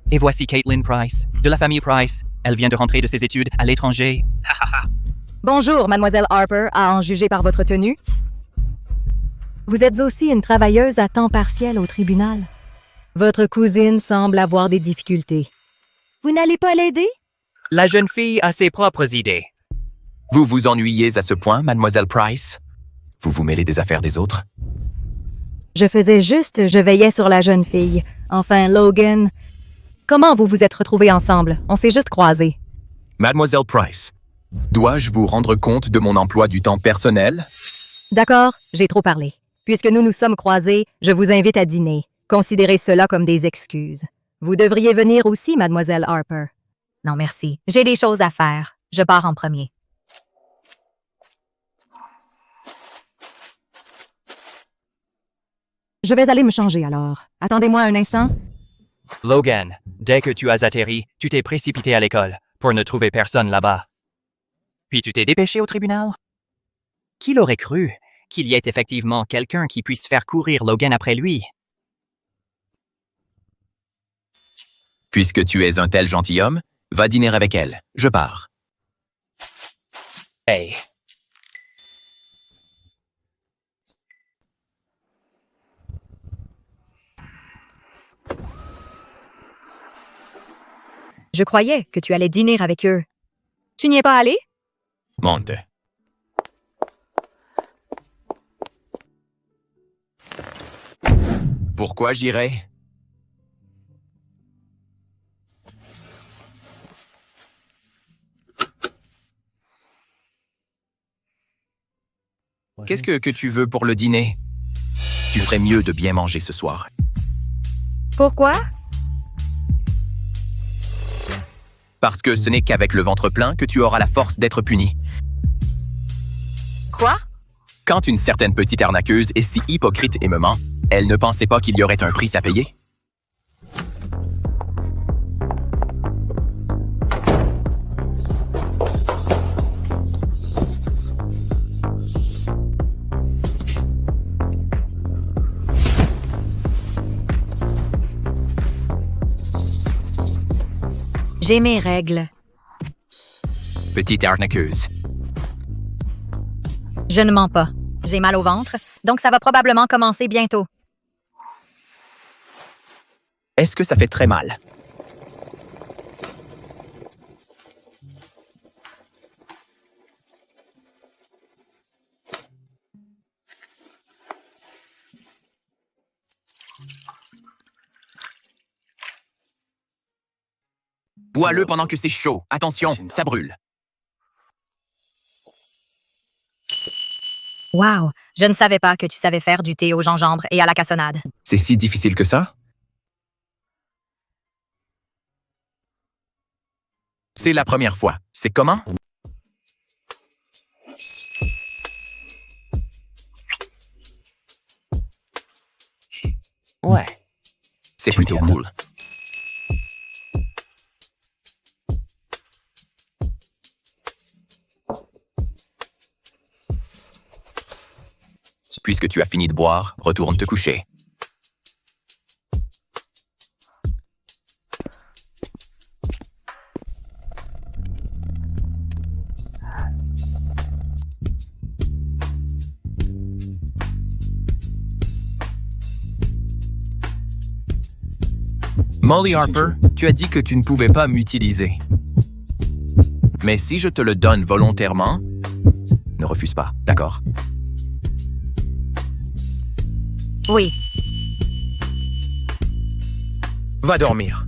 [SPEAKER 7] Et voici Caitlin Price, de la famille Price. Elle vient de rentrer de ses études à l'étranger.
[SPEAKER 1] Bonjour, Mademoiselle Harper, à en juger par votre tenue. Vous êtes aussi une travailleuse à temps partiel au tribunal. Votre cousine semble avoir des difficultés. Vous n'allez pas l'aider?
[SPEAKER 7] La jeune fille a ses propres idées.
[SPEAKER 2] Vous vous ennuyez à ce point, Mademoiselle Price? Vous vous mêlez des affaires des autres?
[SPEAKER 1] Je veillais sur la jeune fille. Enfin, Logan, comment vous vous êtes retrouvés ensemble? On s'est juste croisés.
[SPEAKER 2] Mademoiselle Price, dois-je vous rendre compte de mon emploi du temps personnel?
[SPEAKER 1] D'accord, j'ai trop parlé. Puisque nous nous sommes croisés, je vous invite à dîner. Considérez cela comme des excuses. Vous devriez venir aussi, Mademoiselle Harper. Non, merci. J'ai des choses à faire. Je pars en premier. Je vais aller me changer alors. Attendez-moi un instant.
[SPEAKER 7] Logan, dès que tu as atterri, tu t'es précipité à l'école pour ne trouver personne là-bas. Puis tu t'es dépêché au tribunal? Qui l'aurait cru qu'il y ait effectivement quelqu'un qui puisse faire courir Logan après lui?
[SPEAKER 2] Puisque tu es un tel gentilhomme, va dîner avec elle. Je pars.
[SPEAKER 7] Hey.
[SPEAKER 1] Je croyais que tu allais dîner avec eux. Tu n'y es pas allé?
[SPEAKER 2] Monte. Pourquoi j'irais? Qu'est-ce que tu veux pour le dîner? Tu ferais mieux de bien manger ce soir.
[SPEAKER 1] Pourquoi?
[SPEAKER 2] Parce que ce n'est qu'avec le ventre plein que tu auras la force d'être puni.
[SPEAKER 1] Quoi?
[SPEAKER 2] Quand une certaine petite arnaqueuse est si hypocrite et me ment, elle ne pensait pas qu'il y aurait un prix à payer?
[SPEAKER 1] J'ai mes règles.
[SPEAKER 2] Petite arnaqueuse.
[SPEAKER 1] Je ne mens pas. J'ai mal au ventre, donc ça va probablement commencer bientôt.
[SPEAKER 2] Est-ce que ça fait très mal? Bois-le pendant que c'est chaud. Attention, ça brûle.
[SPEAKER 1] Wow, je ne savais pas que tu savais faire du thé au gingembre et à la cassonade.
[SPEAKER 2] C'est si difficile que ça? C'est la première fois. C'est comment? Ouais. C'est plutôt cool. Puisque tu as fini de boire, retourne te coucher. Molly Harper, tu as dit que tu ne pouvais pas m'utiliser. Mais si je te le donne volontairement, ne refuse pas, d'accord?
[SPEAKER 1] Oui.
[SPEAKER 2] Va dormir.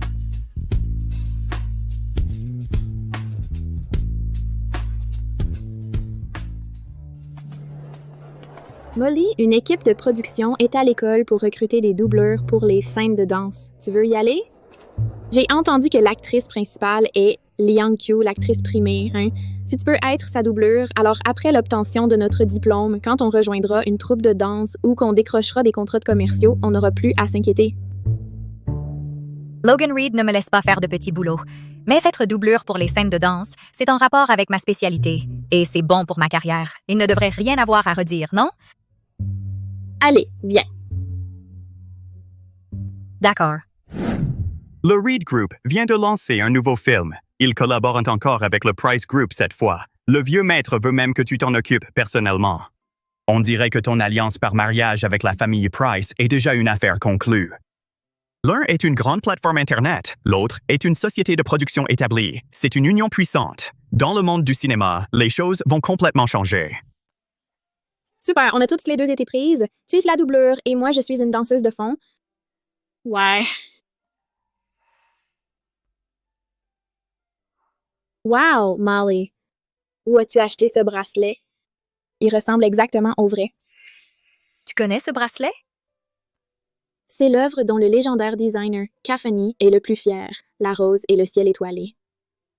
[SPEAKER 4] Molly, une équipe de production est à l'école pour recruter des doubleurs pour les scènes de danse. Tu veux y aller? J'ai entendu que l'actrice principale est Liang Qiu, l'actrice primée, hein? Si tu peux être sa doublure, alors après l'obtention de notre diplôme, quand on rejoindra une troupe de danse ou qu'on décrochera des contrats de commerciaux, on n'aura plus à s'inquiéter.
[SPEAKER 1] Logan Reed ne me laisse pas faire de petits boulots. Mais être doublure pour les scènes de danse, c'est en rapport avec ma spécialité. Et c'est bon pour ma carrière. Il ne devrait rien avoir à redire, non?
[SPEAKER 4] Allez, viens.
[SPEAKER 1] D'accord.
[SPEAKER 8] Le Reed Group vient de lancer un nouveau film. Ils collaborent encore avec le Price Group cette fois. Le vieux maître veut même que tu t'en occupes personnellement. On dirait que ton alliance par mariage avec la famille Price est déjà une affaire conclue. L'un est une grande plateforme Internet, l'autre est une société de production établie. C'est une union puissante. Dans le monde du cinéma, les choses vont complètement changer.
[SPEAKER 4] Super, on a toutes les deux été prises. Tu es la doublure et moi, je suis une danseuse de fond. Ouais. Wow, Molly. Où as-tu acheté ce bracelet? Il ressemble exactement au vrai.
[SPEAKER 1] Tu connais ce bracelet?
[SPEAKER 4] C'est l'œuvre dont le légendaire designer Cafani est le plus fier, la rose et le ciel étoilé.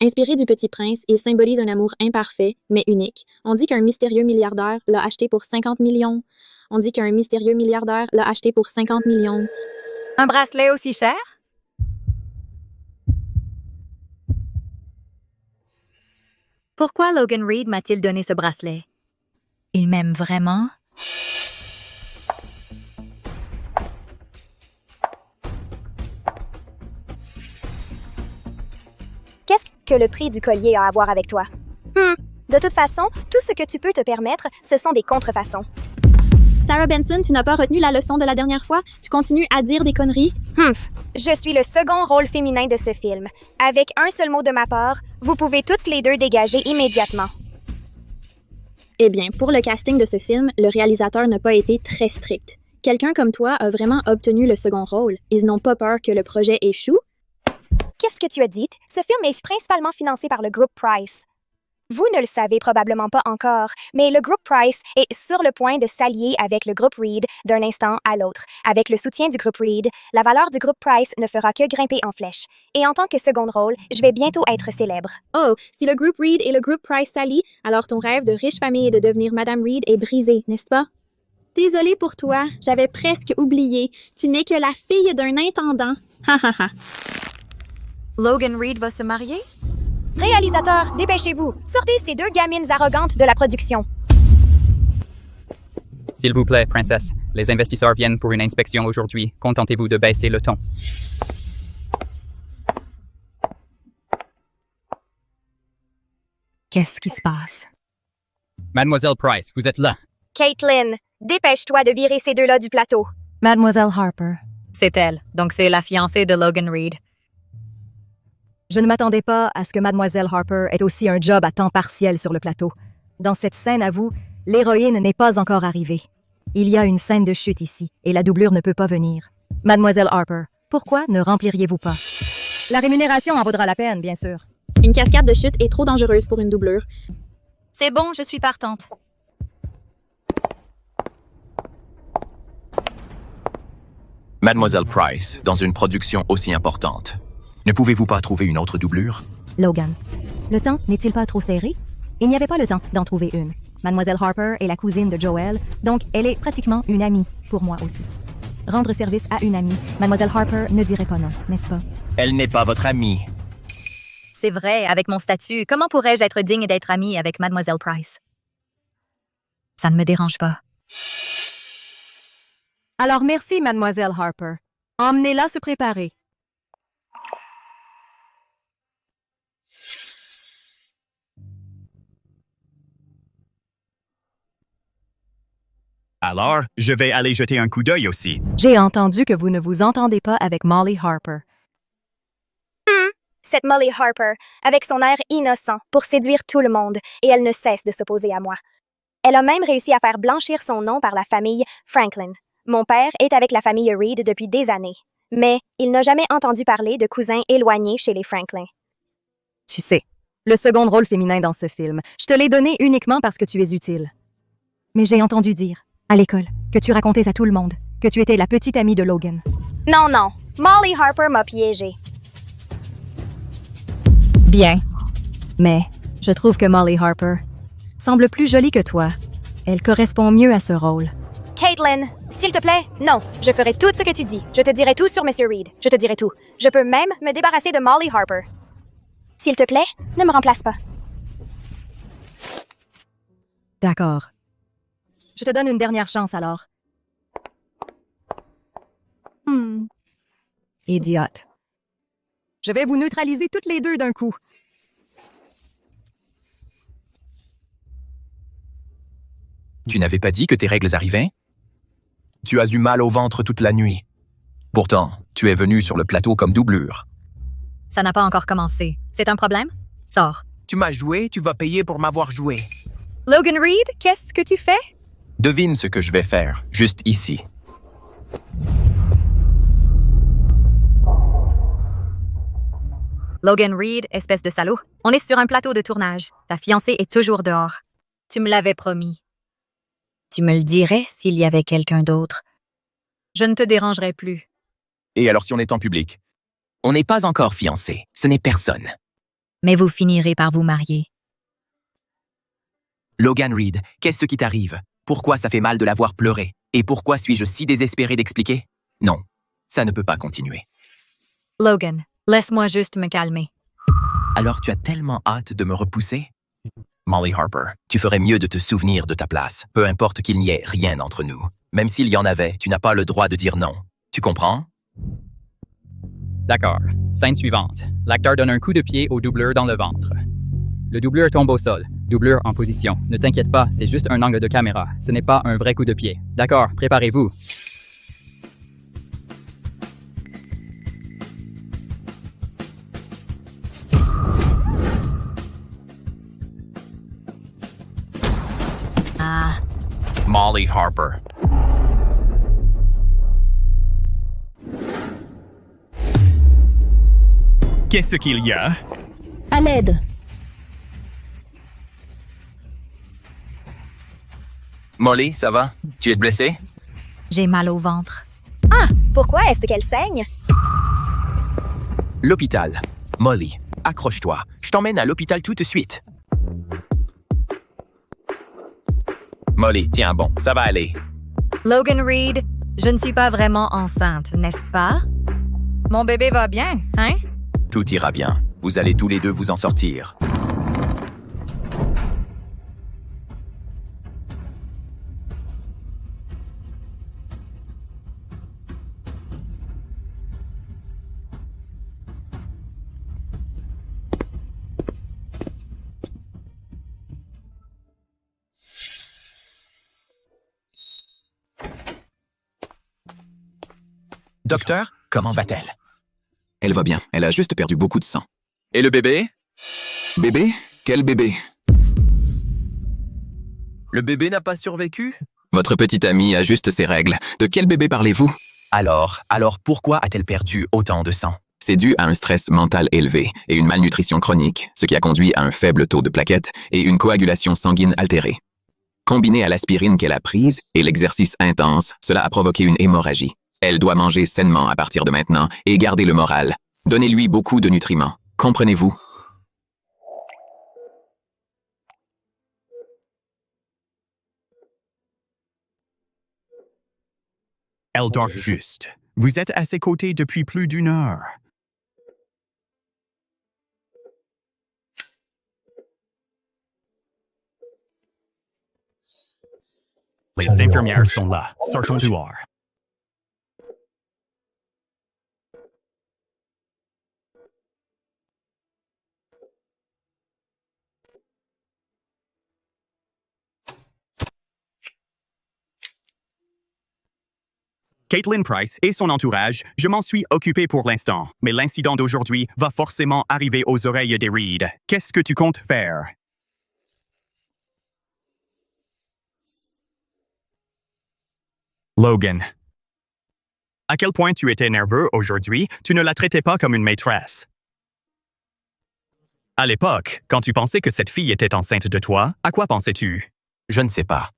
[SPEAKER 4] Inspiré du Petit Prince, il symbolise un amour imparfait, mais unique. On dit qu'un mystérieux milliardaire l'a acheté pour 50 millions. On dit qu'un mystérieux milliardaire l'a acheté pour 50 millions.
[SPEAKER 1] Un bracelet aussi cher? Pourquoi Logan Reed m'a-t-il donné ce bracelet? Il m'aime vraiment?
[SPEAKER 14] Qu'est-ce que le prix du collier a à voir avec toi? De toute façon, tout ce que tu peux te permettre, ce sont des contrefaçons.
[SPEAKER 4] Sarah Benson, tu n'as pas retenu la leçon de la dernière fois? Tu continues à dire des conneries?
[SPEAKER 14] Je suis le second rôle féminin de ce film. Avec un seul mot de ma part, vous pouvez toutes les deux dégager immédiatement.
[SPEAKER 4] Eh bien, pour le casting de ce film, le réalisateur n'a pas été très strict. Quelqu'un comme toi a vraiment obtenu le second rôle. Ils n'ont pas peur que le projet échoue?
[SPEAKER 14] Qu'est-ce que tu as dit? Ce film est principalement financé par le groupe Price. Vous ne le savez probablement pas encore, mais le groupe Price est sur le point de s'allier avec le groupe Reed d'un instant à l'autre. Avec le soutien du groupe Reed, la valeur du groupe Price ne fera que grimper en flèche. Et en tant que second rôle, je vais bientôt être célèbre.
[SPEAKER 4] Oh, si le groupe Reed et le groupe Price s'allient, alors ton rêve de riche famille et de devenir Madame Reed est brisé, n'est-ce pas? Désolée pour toi, j'avais presque oublié. Tu n'es que la fille d'un intendant. Ha ha ha.
[SPEAKER 1] Logan Reed va se marier?
[SPEAKER 14] Réalisateur, dépêchez-vous. Sortez ces deux gamines arrogantes de la production.
[SPEAKER 7] S'il vous plaît, princesse, les investisseurs viennent pour une inspection aujourd'hui. Contentez-vous de baisser le ton.
[SPEAKER 1] Qu'est-ce qui se passe?
[SPEAKER 7] Mademoiselle Price, vous êtes là.
[SPEAKER 14] Caitlin, dépêche-toi de virer ces deux-là du plateau.
[SPEAKER 1] Mademoiselle Harper. C'est elle, donc c'est la fiancée de Logan Reed.
[SPEAKER 17] Je ne m'attendais pas à ce que Mademoiselle Harper ait aussi un job à temps partiel sur le plateau. Dans cette scène, à vous, l'héroïne n'est pas encore arrivée. Il y a une scène de chute ici, et la doublure ne peut pas venir. Mademoiselle Harper, pourquoi ne rempliriez-vous pas? La rémunération en vaudra la peine, bien sûr.
[SPEAKER 4] Une cascade de chute est trop dangereuse pour une doublure.
[SPEAKER 1] C'est bon, je suis partante.
[SPEAKER 2] Mademoiselle Price, dans une production aussi importante, ne pouvez-vous pas trouver une autre doublure?
[SPEAKER 17] Logan, le temps n'est-il pas trop serré? Il n'y avait pas le temps d'en trouver une. Mademoiselle Harper est la cousine de Joel, donc elle est pratiquement une amie pour moi aussi. Rendre service à une amie, Mademoiselle Harper ne dirait pas non, n'est-ce pas?
[SPEAKER 2] Elle n'est pas votre amie.
[SPEAKER 1] C'est vrai, avec mon statut, comment pourrais-je être digne d'être amie avec Mademoiselle Price? Ça ne me dérange pas.
[SPEAKER 17] Alors merci, Mademoiselle Harper. Emmenez-la se préparer.
[SPEAKER 8] Alors, je vais aller jeter un coup d'œil aussi.
[SPEAKER 17] J'ai entendu que vous ne vous entendez pas avec Molly Harper.
[SPEAKER 14] Cette Molly Harper, avec son air innocent pour séduire tout le monde, et elle ne cesse de s'opposer à moi. Elle a même réussi à faire blanchir son nom par la famille Franklin. Mon père est avec la famille Reed depuis des années, mais il n'a jamais entendu parler de cousins éloignés chez les Franklin.
[SPEAKER 17] Tu sais, le second rôle féminin dans ce film, je te l'ai donné uniquement parce que tu es utile. Mais j'ai entendu dire, à l'école, que tu racontais à tout le monde que tu étais la petite amie de Logan.
[SPEAKER 14] Non, Molly Harper m'a piégée.
[SPEAKER 17] Bien, Mais je trouve que Molly Harper semble plus jolie que toi. Elle correspond mieux à ce rôle.
[SPEAKER 14] Caitlin, s'il te plaît, non. Je ferai tout ce que tu dis. Je te dirai tout sur Monsieur Reed. Je te dirai tout. Je peux même me débarrasser de Molly Harper. S'il te plaît, ne me remplace pas.
[SPEAKER 17] D'accord. Je te donne une dernière chance alors. Idiote. Je vais vous neutraliser toutes les deux d'un coup.
[SPEAKER 2] Tu n'avais pas dit que tes règles arrivaient? Tu as eu mal au ventre toute la nuit. Pourtant, tu es venu sur le plateau comme doublure.
[SPEAKER 1] Ça n'a pas encore commencé. C'est un problème? Sors.
[SPEAKER 2] Tu m'as joué, tu vas payer pour m'avoir joué.
[SPEAKER 1] Logan Reed, qu'est-ce que tu fais?
[SPEAKER 2] Devine ce que je vais faire, juste ici.
[SPEAKER 1] Logan Reed, espèce de salaud. On est sur un plateau de tournage. Ta fiancée est toujours dehors. Tu me l'avais promis. Tu me le dirais s'il y avait quelqu'un d'autre. Je ne te dérangerai plus.
[SPEAKER 2] Et alors si on est en public? On n'est pas encore fiancés, ce n'est personne.
[SPEAKER 1] Mais vous finirez par vous marier.
[SPEAKER 2] Logan Reed, qu'est-ce qui t'arrive? Pourquoi ça fait mal de la voir pleurer? Et pourquoi suis-je si désespéré d'expliquer? Non, ça ne peut pas continuer.
[SPEAKER 1] Logan, laisse-moi juste me calmer.
[SPEAKER 2] Alors tu as tellement hâte de me repousser? Molly Harper, tu ferais mieux de te souvenir de ta place, peu importe qu'il n'y ait rien entre nous. Même s'il y en avait, tu n'as pas le droit de dire non. Tu comprends?
[SPEAKER 7] D'accord. Scène suivante. L'acteur donne un coup de pied au doubleur dans le ventre. Le doubleur tombe au sol. Doubleur en position. Ne t'inquiète pas, c'est juste un angle de caméra. Ce n'est pas un vrai coup de pied. D'accord, préparez-vous.
[SPEAKER 2] Molly Harper.
[SPEAKER 8] Qu'est-ce qu'il y a?
[SPEAKER 11] À l'aide.
[SPEAKER 2] Molly, ça va? Tu es blessée?
[SPEAKER 1] J'ai mal au ventre.
[SPEAKER 14] Ah, pourquoi est-ce qu'elle saigne?
[SPEAKER 2] L'hôpital. Molly, accroche-toi. Je t'emmène à l'hôpital tout de suite. Molly, tiens bon, ça va aller.
[SPEAKER 1] Logan Reed, je ne suis pas vraiment enceinte, n'est-ce pas? Mon bébé va bien, hein?
[SPEAKER 2] Tout ira bien. Vous allez tous les deux vous en sortir. Docteur, comment va-t-elle?
[SPEAKER 9] Elle va bien. Elle a juste perdu beaucoup de sang.
[SPEAKER 2] Et le bébé?
[SPEAKER 9] Bébé? Quel bébé?
[SPEAKER 2] Le bébé n'a pas survécu?
[SPEAKER 9] Votre petite amie a juste ses règles. De quel bébé parlez-vous?
[SPEAKER 2] Alors pourquoi a-t-elle perdu autant de sang?
[SPEAKER 9] C'est dû à un stress mental élevé et une malnutrition chronique, ce qui a conduit à un faible taux de plaquettes et une coagulation sanguine altérée. Combiné à l'aspirine qu'elle a prise et l'exercice intense, cela a provoqué une hémorragie. Elle doit manger sainement à partir de maintenant et garder le moral. Donnez-lui beaucoup de nutriments. Comprenez-vous?
[SPEAKER 8] Elle dort juste. Vous êtes à ses côtés depuis plus d'1 heure. Les infirmières sont là. Sortons dehors. Caitlin Price et son entourage, je m'en suis occupé pour l'instant, mais l'incident d'aujourd'hui va forcément arriver aux oreilles des Reed. Qu'est-ce que tu comptes faire? Logan. À quel point tu étais nerveux aujourd'hui, tu ne la traitais pas comme une maîtresse. À l'époque, quand tu pensais que cette fille était enceinte de toi, à quoi pensais-tu?
[SPEAKER 2] Je ne sais pas.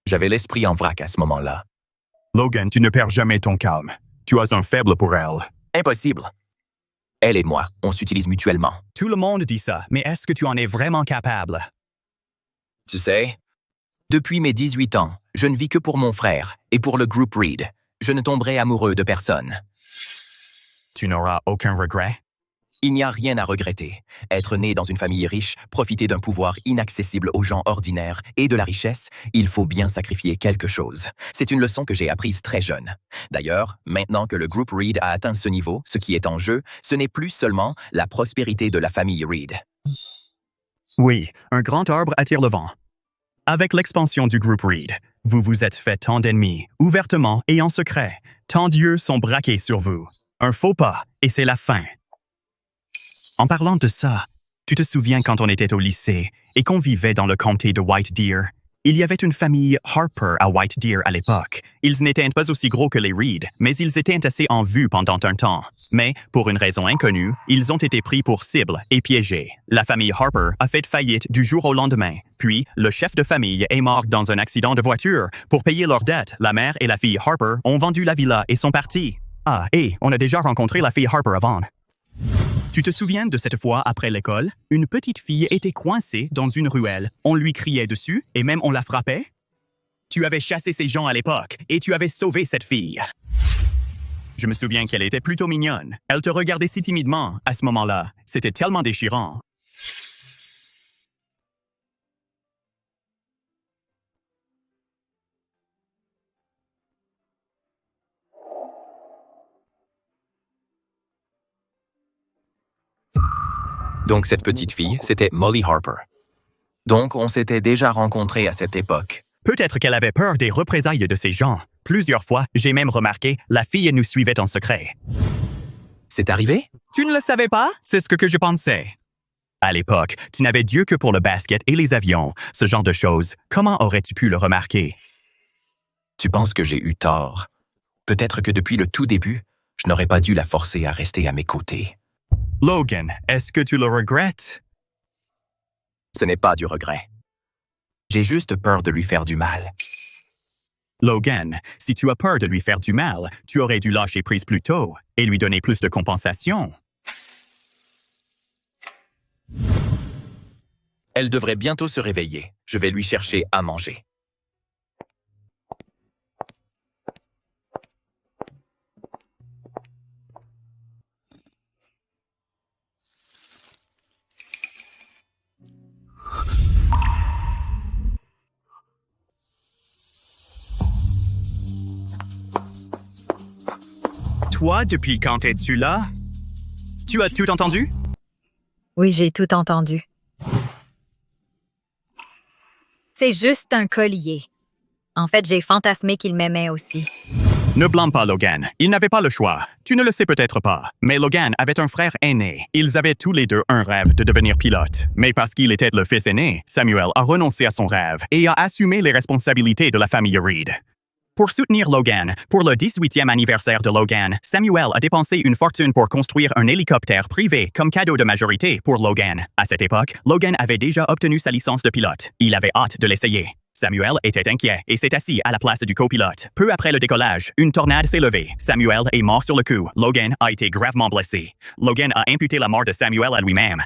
[SPEAKER 2] J'avais l'esprit en vrac à ce moment-là.
[SPEAKER 8] Logan, tu ne perds jamais ton calme. Tu as un faible pour elle.
[SPEAKER 2] Impossible. Elle et moi, on s'utilise mutuellement.
[SPEAKER 8] Tout le monde dit ça, mais est-ce que tu en es vraiment capable?
[SPEAKER 2] Tu sais, depuis mes 18 ans, je ne vis que pour mon frère et pour le groupe Reed. Je ne tomberai amoureux de personne.
[SPEAKER 8] Tu n'auras aucun regret?
[SPEAKER 2] Il n'y a rien à regretter. Être né dans une famille riche, profiter d'un pouvoir inaccessible aux gens ordinaires et de la richesse, il faut bien sacrifier quelque chose. C'est une leçon que j'ai apprise très jeune. D'ailleurs, maintenant que le groupe Reed a atteint ce niveau, ce qui est en jeu, ce n'est plus seulement la prospérité de la famille Reed.
[SPEAKER 8] Oui, un grand arbre attire le vent. Avec l'expansion du groupe Reed, vous vous êtes fait tant d'ennemis, ouvertement et en secret. Tant d'yeux sont braqués sur vous. Un faux pas, et c'est la fin. En parlant de ça, tu te souviens quand on était au lycée et qu'on vivait dans le comté de White Deer? Il y avait une famille Harper à White Deer à l'époque. Ils n'étaient pas aussi gros que les Reed, mais ils étaient assez en vue pendant un temps. Mais, pour une raison inconnue, ils ont été pris pour cible et piégés. La famille Harper a fait faillite du jour au lendemain. Puis, le chef de famille est mort dans un accident de voiture. Pour payer leurs dettes, la mère et la fille Harper ont vendu la villa et sont partis. Ah, et on a déjà rencontré la fille Harper avant. Tu te souviens de cette fois après l'école? Une petite fille était coincée dans une ruelle. On lui criait dessus et même on la frappait. Tu avais chassé ces gens à l'époque et tu avais sauvé cette fille. Je me souviens qu'elle était plutôt mignonne. Elle te regardait si timidement à ce moment-là. C'était tellement déchirant.
[SPEAKER 2] Donc cette petite fille, c'était Molly Harper. Donc on s'était déjà rencontrés à cette époque.
[SPEAKER 8] Peut-être qu'elle avait peur des représailles de ces gens. Plusieurs fois, j'ai même remarqué, la fille nous suivait en secret.
[SPEAKER 2] C'est arrivé?
[SPEAKER 8] Tu ne le savais pas? C'est ce que je pensais. À l'époque, tu n'avais Dieu que pour le basket et les avions. Ce genre de choses, comment aurais-tu pu le remarquer?
[SPEAKER 2] Tu penses que j'ai eu tort? Peut-être que depuis le tout début, je n'aurais pas dû la forcer à rester à mes côtés.
[SPEAKER 8] Logan, est-ce que tu le regrettes?
[SPEAKER 2] Ce n'est pas du regret. J'ai juste peur de lui faire du mal.
[SPEAKER 8] Logan, si tu as peur de lui faire du mal, tu aurais dû lâcher prise plus tôt et lui donner plus de compensation.
[SPEAKER 2] Elle devrait bientôt se réveiller. Je vais lui chercher à manger.
[SPEAKER 8] Toi, depuis quand es-tu là? Tu as tout entendu?
[SPEAKER 1] Oui, j'ai tout entendu. C'est juste un collier. En fait, j'ai fantasmé qu'il m'aimait aussi.
[SPEAKER 8] Ne blâme pas Logan. Il n'avait pas le choix. Tu ne le sais peut-être pas, mais Logan avait un frère aîné. Ils avaient tous les deux un rêve de devenir pilote. Mais parce qu'il était le fils aîné, Samuel a renoncé à son rêve et a assumé les responsabilités de la famille Reed. Pour soutenir Logan, pour le 18e anniversaire de Logan, Samuel a dépensé une fortune pour construire un hélicoptère privé comme cadeau de majorité pour Logan. À cette époque, Logan avait déjà obtenu sa licence de pilote. Il avait hâte de l'essayer. Samuel était inquiet et s'est assis à la place du copilote. Peu après le décollage, une tornade s'est levée. Samuel est mort sur le coup. Logan a été gravement blessé. Logan a imputé la mort de Samuel à lui-même.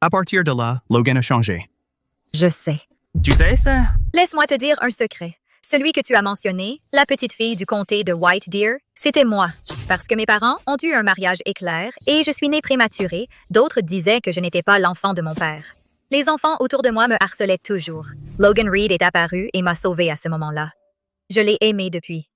[SPEAKER 8] À partir de là, Logan a changé.
[SPEAKER 1] Je sais.
[SPEAKER 8] Tu sais ça?
[SPEAKER 1] Laisse-moi te dire un secret. Celui que tu as mentionné, la petite fille du comté de White Deer, c'était moi. Parce que mes parents ont eu un mariage éclair et je suis née prématurée, d'autres disaient que je n'étais pas l'enfant de mon père. Les enfants autour de moi me harcelaient toujours. Logan Reed est apparu et m'a sauvée à ce moment-là. Je l'ai aimé depuis.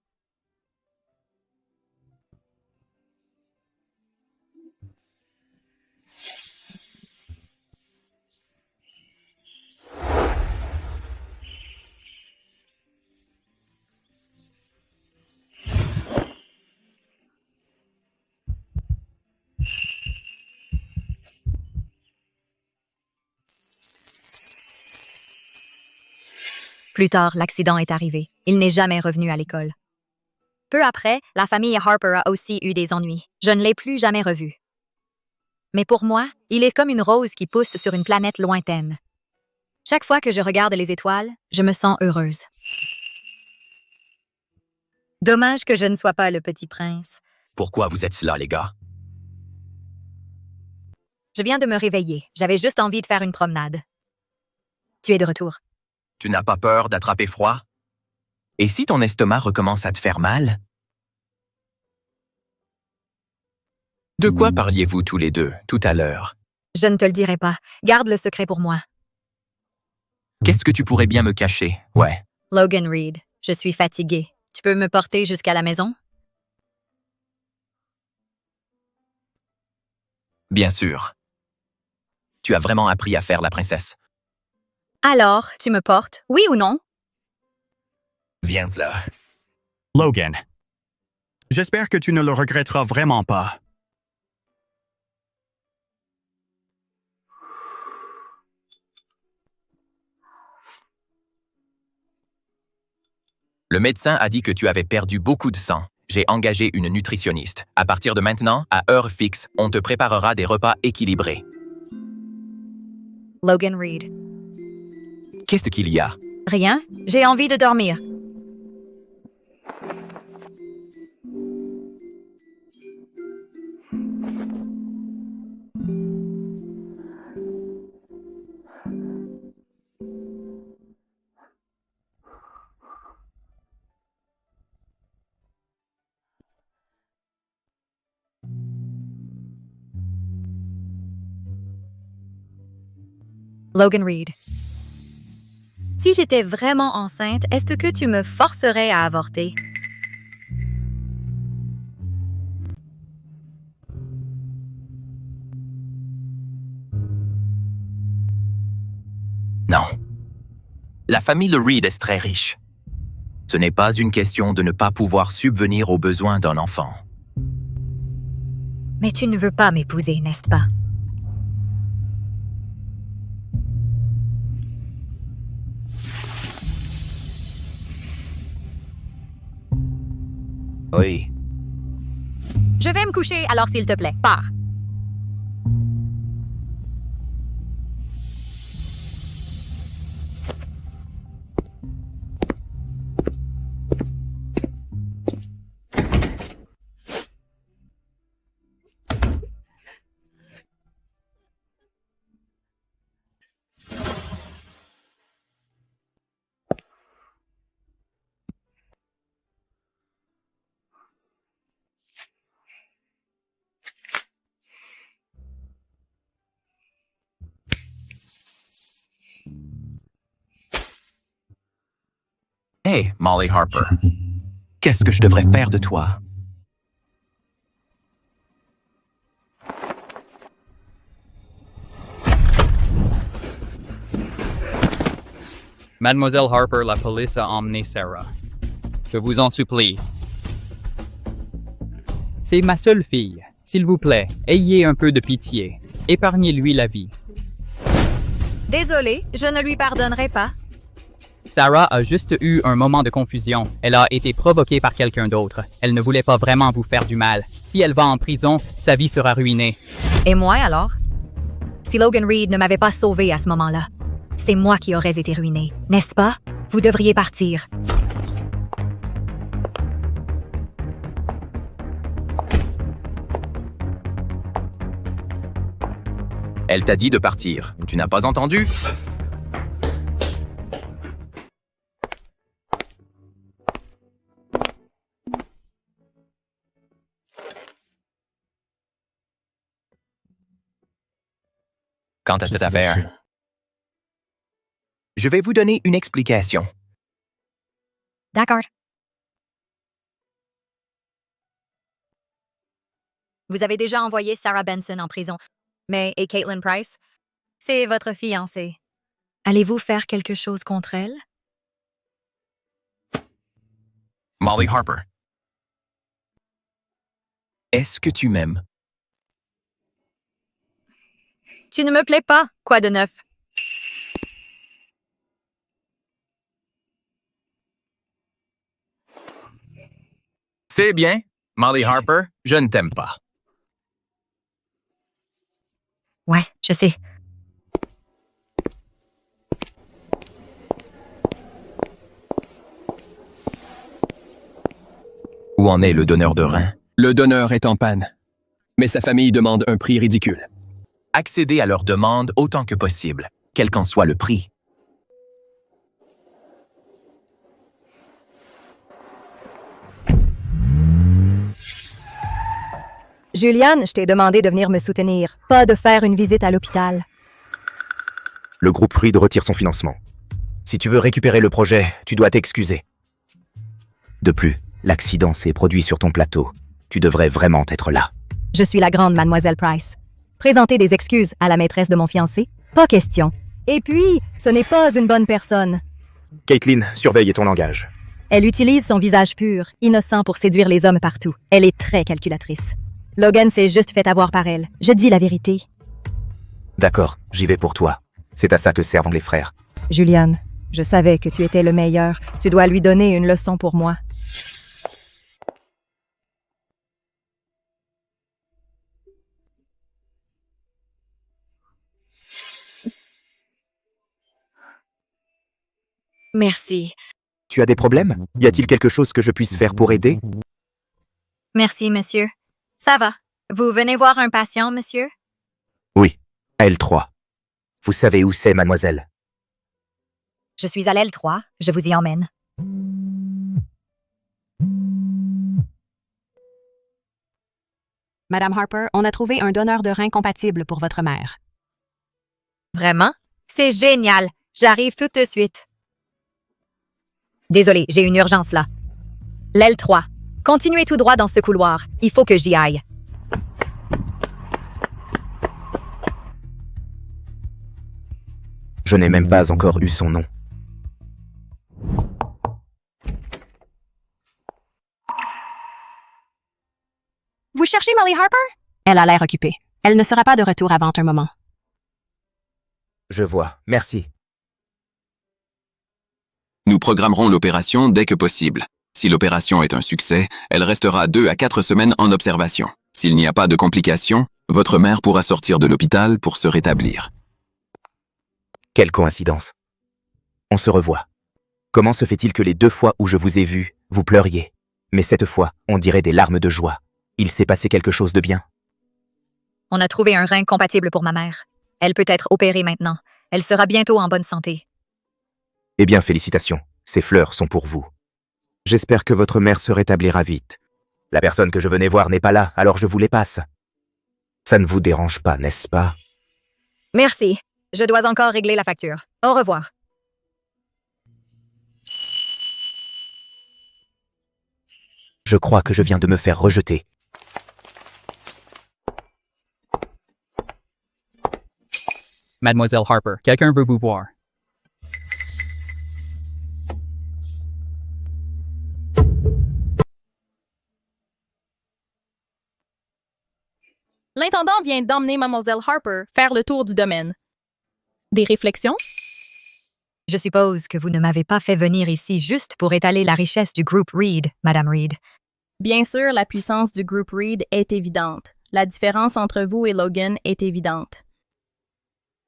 [SPEAKER 1] Plus tard, l'accident est arrivé. Il n'est jamais revenu à l'école. Peu après, la famille Harper a aussi eu des ennuis. Je ne l'ai plus jamais revu. Mais pour moi, il est comme une rose qui pousse sur une planète lointaine. Chaque fois que je regarde les étoiles, je me sens heureuse. Dommage que je ne sois pas le petit prince.
[SPEAKER 2] Pourquoi vous êtes là, les gars?
[SPEAKER 1] Je viens de me réveiller. J'avais juste envie de faire une promenade. Tu es de retour.
[SPEAKER 2] Tu n'as pas peur d'attraper froid? Et si ton estomac recommence à te faire mal? De quoi parliez-vous tous les deux tout à l'heure?
[SPEAKER 1] Je ne te le dirai pas. Garde le secret pour moi.
[SPEAKER 2] Qu'est-ce que tu pourrais bien me cacher? Ouais.
[SPEAKER 1] Logan Reed, je suis fatiguée. Tu peux me porter jusqu'à la maison?
[SPEAKER 2] Bien sûr. Tu as vraiment appris à faire la princesse.
[SPEAKER 1] Alors, tu me portes, oui ou non?
[SPEAKER 2] Viens là.
[SPEAKER 8] Logan, j'espère que tu ne le regretteras vraiment pas.
[SPEAKER 2] Le médecin a dit que tu avais perdu beaucoup de sang. J'ai engagé une nutritionniste. À partir de maintenant, à heure fixe, on te préparera des repas équilibrés.
[SPEAKER 1] Logan Reed.
[SPEAKER 2] Qu'est-ce qu'il y a?
[SPEAKER 1] Rien. J'ai envie de dormir. Logan Reed. Si j'étais vraiment enceinte, est-ce que tu me forcerais à avorter?
[SPEAKER 2] Non. La famille Reed est très riche. Ce n'est pas une question de ne pas pouvoir subvenir aux besoins d'un enfant.
[SPEAKER 1] Mais tu ne veux pas m'épouser, n'est-ce pas?
[SPEAKER 2] Oui.
[SPEAKER 1] Je vais me coucher, alors s'il te plaît, pars.
[SPEAKER 2] Hey, Molly Harper. Qu'est-ce que je devrais faire de toi?
[SPEAKER 7] Mademoiselle Harper, la police a emmené Sarah. Je vous en supplie. C'est ma seule fille. S'il vous plaît, ayez un peu de pitié. Épargnez-lui la vie.
[SPEAKER 1] Désolée, je ne lui pardonnerai pas.
[SPEAKER 7] Sarah a juste eu un moment de confusion. Elle a été provoquée par quelqu'un d'autre. Elle ne voulait pas vraiment vous faire du mal. Si elle va en prison, sa vie sera ruinée.
[SPEAKER 1] Et moi alors? Si Logan Reed ne m'avait pas sauvée à ce moment-là, c'est moi qui aurais été ruinée, n'est-ce pas? Vous devriez partir.
[SPEAKER 2] Elle t'a dit de partir. Tu n'as pas entendu? Quant à cette affaire, je vais vous donner une explication.
[SPEAKER 1] D'accord. Vous avez déjà envoyé Sarah Benson en prison, mais et Caitlin Price? C'est votre fiancée. Allez-vous faire quelque chose contre elle?
[SPEAKER 2] Molly Harper. Est-ce que tu m'aimes?
[SPEAKER 1] Tu ne me plais pas. Quoi de neuf?
[SPEAKER 2] C'est bien, Molly Harper, je ne t'aime pas.
[SPEAKER 1] Ouais, je sais.
[SPEAKER 2] Où en est le donneur de rein?
[SPEAKER 6] Le donneur est en panne, mais sa famille demande un prix ridicule.
[SPEAKER 2] Accédez à leurs demandes autant que possible, quel qu'en soit le prix.
[SPEAKER 17] Juliane, je t'ai demandé de venir me soutenir, pas de faire une visite à l'hôpital.
[SPEAKER 21] Le groupe Reed retire son financement. Si tu veux récupérer le projet, tu dois t'excuser. De plus, l'accident s'est produit sur ton plateau. Tu devrais vraiment être là.
[SPEAKER 17] Je suis la grande mademoiselle Price. Présenter des excuses à la maîtresse de mon fiancé? Pas question. Et puis, ce n'est pas une bonne personne.
[SPEAKER 21] Caitlin, surveille ton langage.
[SPEAKER 17] Elle utilise son visage pur, innocent pour séduire les hommes partout. Elle est très calculatrice. Logan s'est juste fait avoir par elle. Je dis la vérité.
[SPEAKER 21] D'accord, j'y vais pour toi. C'est à ça que servent les frères.
[SPEAKER 17] Juliane, je savais que tu étais le meilleur. Tu dois lui donner une leçon pour moi.
[SPEAKER 1] Merci.
[SPEAKER 21] Tu as des problèmes? Y a-t-il quelque chose que je puisse faire pour aider?
[SPEAKER 1] Merci, monsieur. Ça va. Vous venez voir un patient, monsieur?
[SPEAKER 21] Oui, à L3. Vous savez où c'est, mademoiselle?
[SPEAKER 1] Je suis à l'L3. Je vous y emmène.
[SPEAKER 22] Madame Harper, on a trouvé un donneur de rein compatible pour votre mère.
[SPEAKER 1] Vraiment? C'est génial. J'arrive tout de suite. Désolée, j'ai une urgence là. L'L3. Continuez tout droit dans ce couloir. Il faut que j'y aille.
[SPEAKER 21] Je n'ai même pas encore eu son nom.
[SPEAKER 22] Vous cherchez Molly Harper? Elle a l'air occupée. Elle ne sera pas de retour avant un moment.
[SPEAKER 21] Je vois. Merci.
[SPEAKER 9] Nous programmerons l'opération dès que possible. Si l'opération est un succès, elle restera 2 à 4 semaines en observation. S'il n'y a pas de complications, votre mère pourra sortir de l'hôpital pour se rétablir.
[SPEAKER 21] Quelle coïncidence. On se revoit. Comment se fait-il que les 2 fois où je vous ai vu, vous pleuriez? Mais cette fois, on dirait des larmes de joie. Il s'est passé quelque chose de bien.
[SPEAKER 1] On a trouvé un rein compatible pour ma mère. Elle peut être opérée maintenant. Elle sera bientôt en bonne santé.
[SPEAKER 21] Eh bien, félicitations. Ces fleurs sont pour vous. J'espère que votre mère se rétablira vite. La personne que je venais voir n'est pas là, alors je vous les passe. Ça ne vous dérange pas, n'est-ce pas?
[SPEAKER 1] Merci. Je dois encore régler la facture. Au revoir.
[SPEAKER 21] Je crois que je viens de me faire rejeter.
[SPEAKER 7] Mademoiselle Harper, quelqu'un veut vous voir.
[SPEAKER 20] L'intendant vient d'emmener Mademoiselle Harper faire le tour du domaine. Des réflexions?
[SPEAKER 1] Je suppose que vous ne m'avez pas fait venir ici juste pour étaler la richesse du groupe Reed, Madame Reed.
[SPEAKER 20] Bien sûr, la puissance du groupe Reed est évidente. La différence entre vous et Logan est évidente.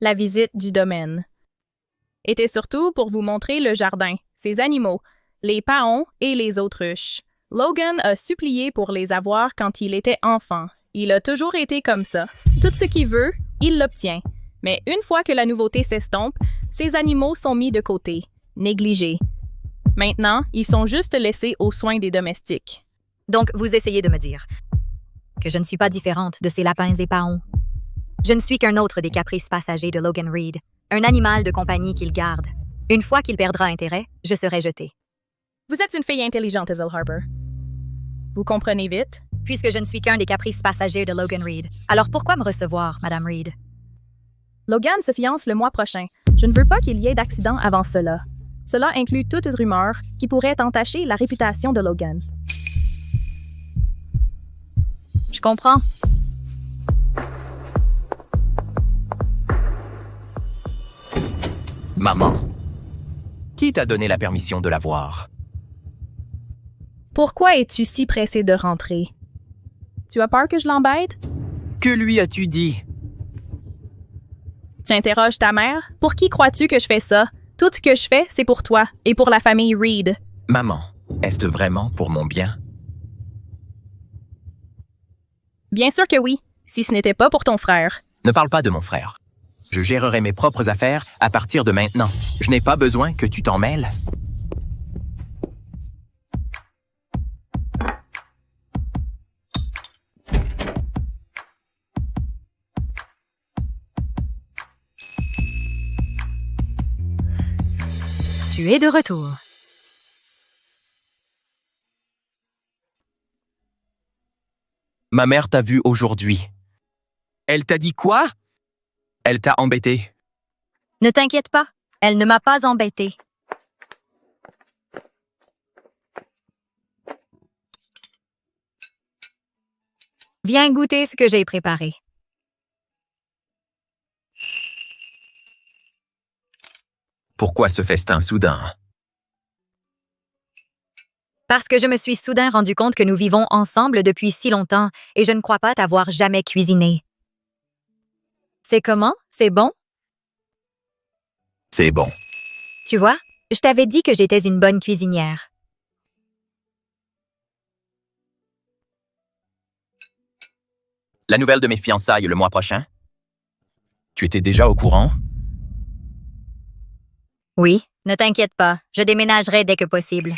[SPEAKER 20] La visite du domaine était surtout pour vous montrer le jardin, ses animaux, les paons et les autruches. Logan a supplié pour les avoir quand il était enfant. Il a toujours été comme ça. Tout ce qu'il veut, il l'obtient. Mais une fois que la nouveauté s'estompe, ces animaux sont mis de côté, négligés. Maintenant, ils sont juste laissés aux soins des domestiques.
[SPEAKER 1] Donc, vous essayez de me dire que je ne suis pas différente de ces lapins et paons. Je ne suis qu'un autre des caprices passagers de Logan Reed, un animal de compagnie qu'il garde. Une fois qu'il perdra intérêt, je serai jetée.
[SPEAKER 20] Vous êtes une fille intelligente, Hazel Harper. Vous comprenez vite?
[SPEAKER 1] Puisque je ne suis qu'un des caprices passagers de Logan Reed, alors pourquoi me recevoir, Madame Reed?
[SPEAKER 20] Logan se fiance le mois prochain. Je ne veux pas qu'il y ait d'accident avant cela. Cela inclut toute rumeur qui pourrait entacher la réputation de Logan.
[SPEAKER 1] Je comprends.
[SPEAKER 2] Maman, qui t'a donné la permission de la voir?
[SPEAKER 20] Pourquoi es-tu si pressé de rentrer? Tu as peur que je l'embête?
[SPEAKER 2] Que lui as-tu dit?
[SPEAKER 20] Tu interroges ta mère? Pour qui crois-tu que je fais ça? Tout ce que je fais, c'est pour toi et pour la famille Reed.
[SPEAKER 2] Maman, est-ce vraiment pour mon bien?
[SPEAKER 20] Bien sûr que oui, si ce n'était pas pour ton frère.
[SPEAKER 2] Ne parle pas de mon frère. Je gérerai mes propres affaires à partir de maintenant. Je n'ai pas besoin que tu t'en mêles.
[SPEAKER 1] Tu es de retour.
[SPEAKER 2] Ma mère t'a vu aujourd'hui. Elle t'a dit quoi? Elle t'a embêté.
[SPEAKER 1] Ne t'inquiète pas, elle ne m'a pas embêtée. Viens goûter ce que j'ai préparé.
[SPEAKER 2] Pourquoi ce festin soudain?
[SPEAKER 1] Parce que je me suis soudain rendu compte que nous vivons ensemble depuis si longtemps et je ne crois pas t'avoir jamais cuisiné. C'est comment? C'est bon?
[SPEAKER 2] C'est bon.
[SPEAKER 1] Tu vois, je t'avais dit que j'étais une bonne cuisinière.
[SPEAKER 2] La nouvelle de mes fiançailles le mois prochain? Tu étais déjà au courant?
[SPEAKER 1] Oui, ne t'inquiète pas, je déménagerai dès que possible.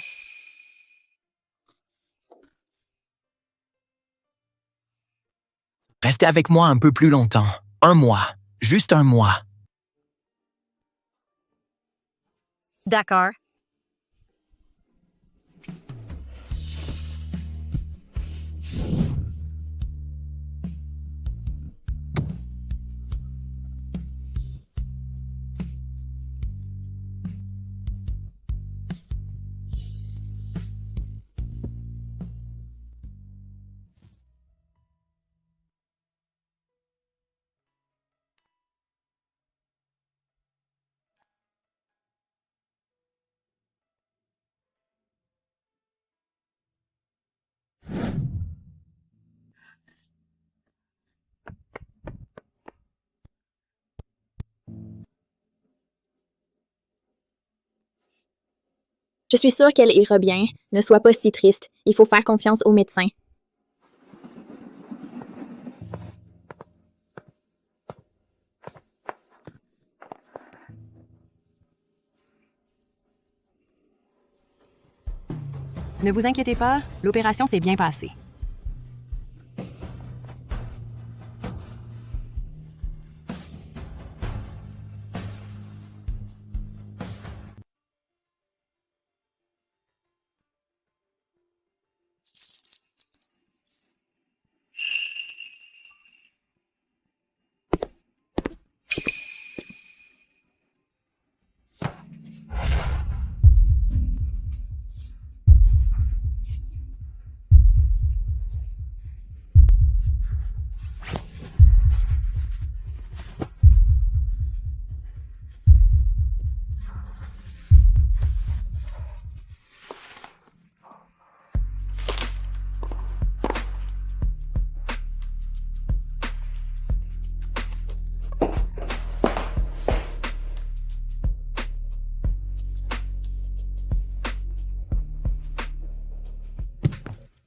[SPEAKER 2] Restez avec moi un peu plus longtemps. 1 mois. Juste 1 mois.
[SPEAKER 1] D'accord.
[SPEAKER 4] Je suis sûre qu'elle ira bien. Ne sois pas si triste. Il faut faire confiance au médecin.
[SPEAKER 22] Ne vous inquiétez pas, l'opération s'est bien passée.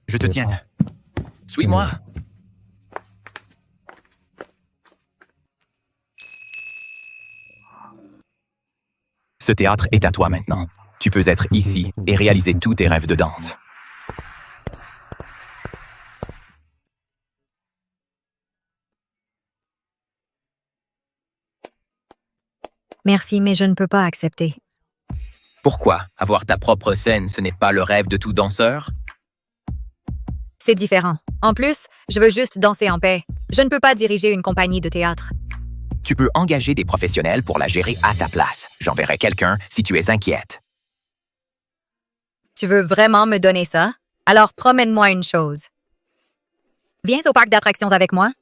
[SPEAKER 2] Je te tiens. Suis-moi. Ce théâtre est à toi maintenant. Tu peux être ici et réaliser tous tes rêves de danse.
[SPEAKER 1] Merci, mais je ne peux pas accepter.
[SPEAKER 2] Pourquoi? Avoir ta propre scène, ce n'est pas le rêve de tout danseur?
[SPEAKER 1] C'est différent. En plus, je veux juste danser en paix. Je ne peux pas diriger une compagnie de théâtre.
[SPEAKER 2] Tu peux engager des professionnels pour la gérer à ta place. J'enverrai quelqu'un si tu es inquiète.
[SPEAKER 1] Tu veux vraiment me donner ça? Alors promène-moi une chose. Viens au parc d'attractions avec moi.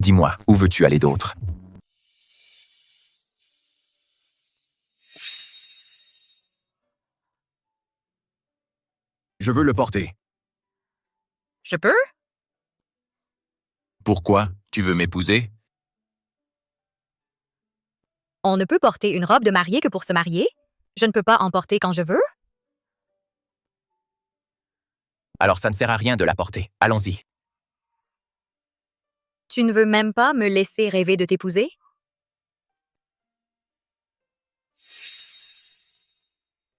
[SPEAKER 2] Dis-moi, où veux-tu aller d'autre? Je veux le porter.
[SPEAKER 1] Je peux?
[SPEAKER 2] Pourquoi? Tu veux m'épouser?
[SPEAKER 1] On ne peut porter une robe de mariée que pour se marier? Je ne peux pas en porter quand je veux?
[SPEAKER 2] Alors ça ne sert à rien de la porter. Allons-y.
[SPEAKER 1] Tu ne veux même pas me laisser rêver de t'épouser?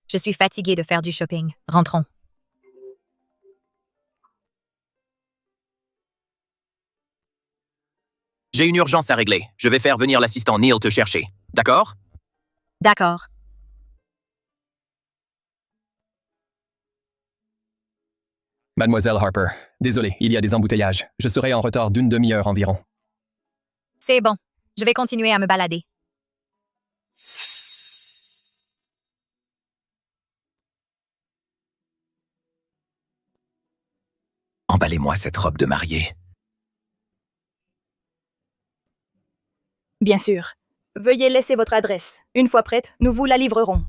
[SPEAKER 1] Je suis fatiguée de faire du shopping. Rentrons.
[SPEAKER 2] J'ai une urgence à régler. Je vais faire venir l'assistant Neil te chercher. D'accord?
[SPEAKER 1] D'accord.
[SPEAKER 6] Mademoiselle Harper, désolé, il y a des embouteillages. Je serai en retard d'une demi-heure environ.
[SPEAKER 1] C'est bon. Je vais continuer à me balader.
[SPEAKER 2] Emballez-moi cette robe de mariée.
[SPEAKER 5] Bien sûr. Veuillez laisser votre adresse. Une fois prête, nous vous la livrerons.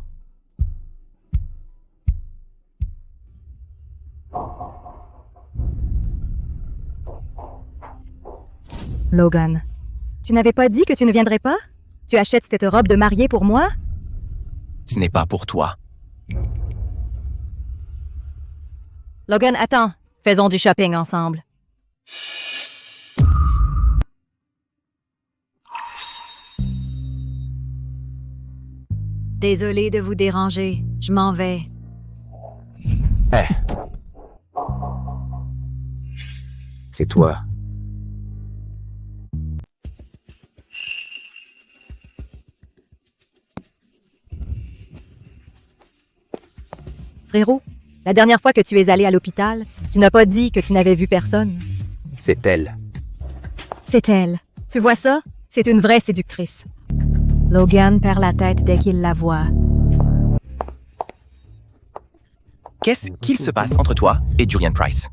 [SPEAKER 17] Logan, tu n'avais pas dit que tu ne viendrais pas? Tu achètes cette robe de mariée pour moi?
[SPEAKER 2] Ce n'est pas pour toi.
[SPEAKER 17] Logan, attends. Faisons du shopping ensemble.
[SPEAKER 1] Désolée de vous déranger. Je m'en vais.
[SPEAKER 21] C'est toi.
[SPEAKER 17] Frérot, la dernière fois que tu es allé à l'hôpital, tu n'as pas dit que tu n'avais vu personne.
[SPEAKER 21] C'est elle.
[SPEAKER 17] C'est elle. Tu vois ça? C'est une vraie séductrice. Logan perd la tête dès qu'il la voit.
[SPEAKER 2] Qu'est-ce qu'il se passe entre toi et Julian Price?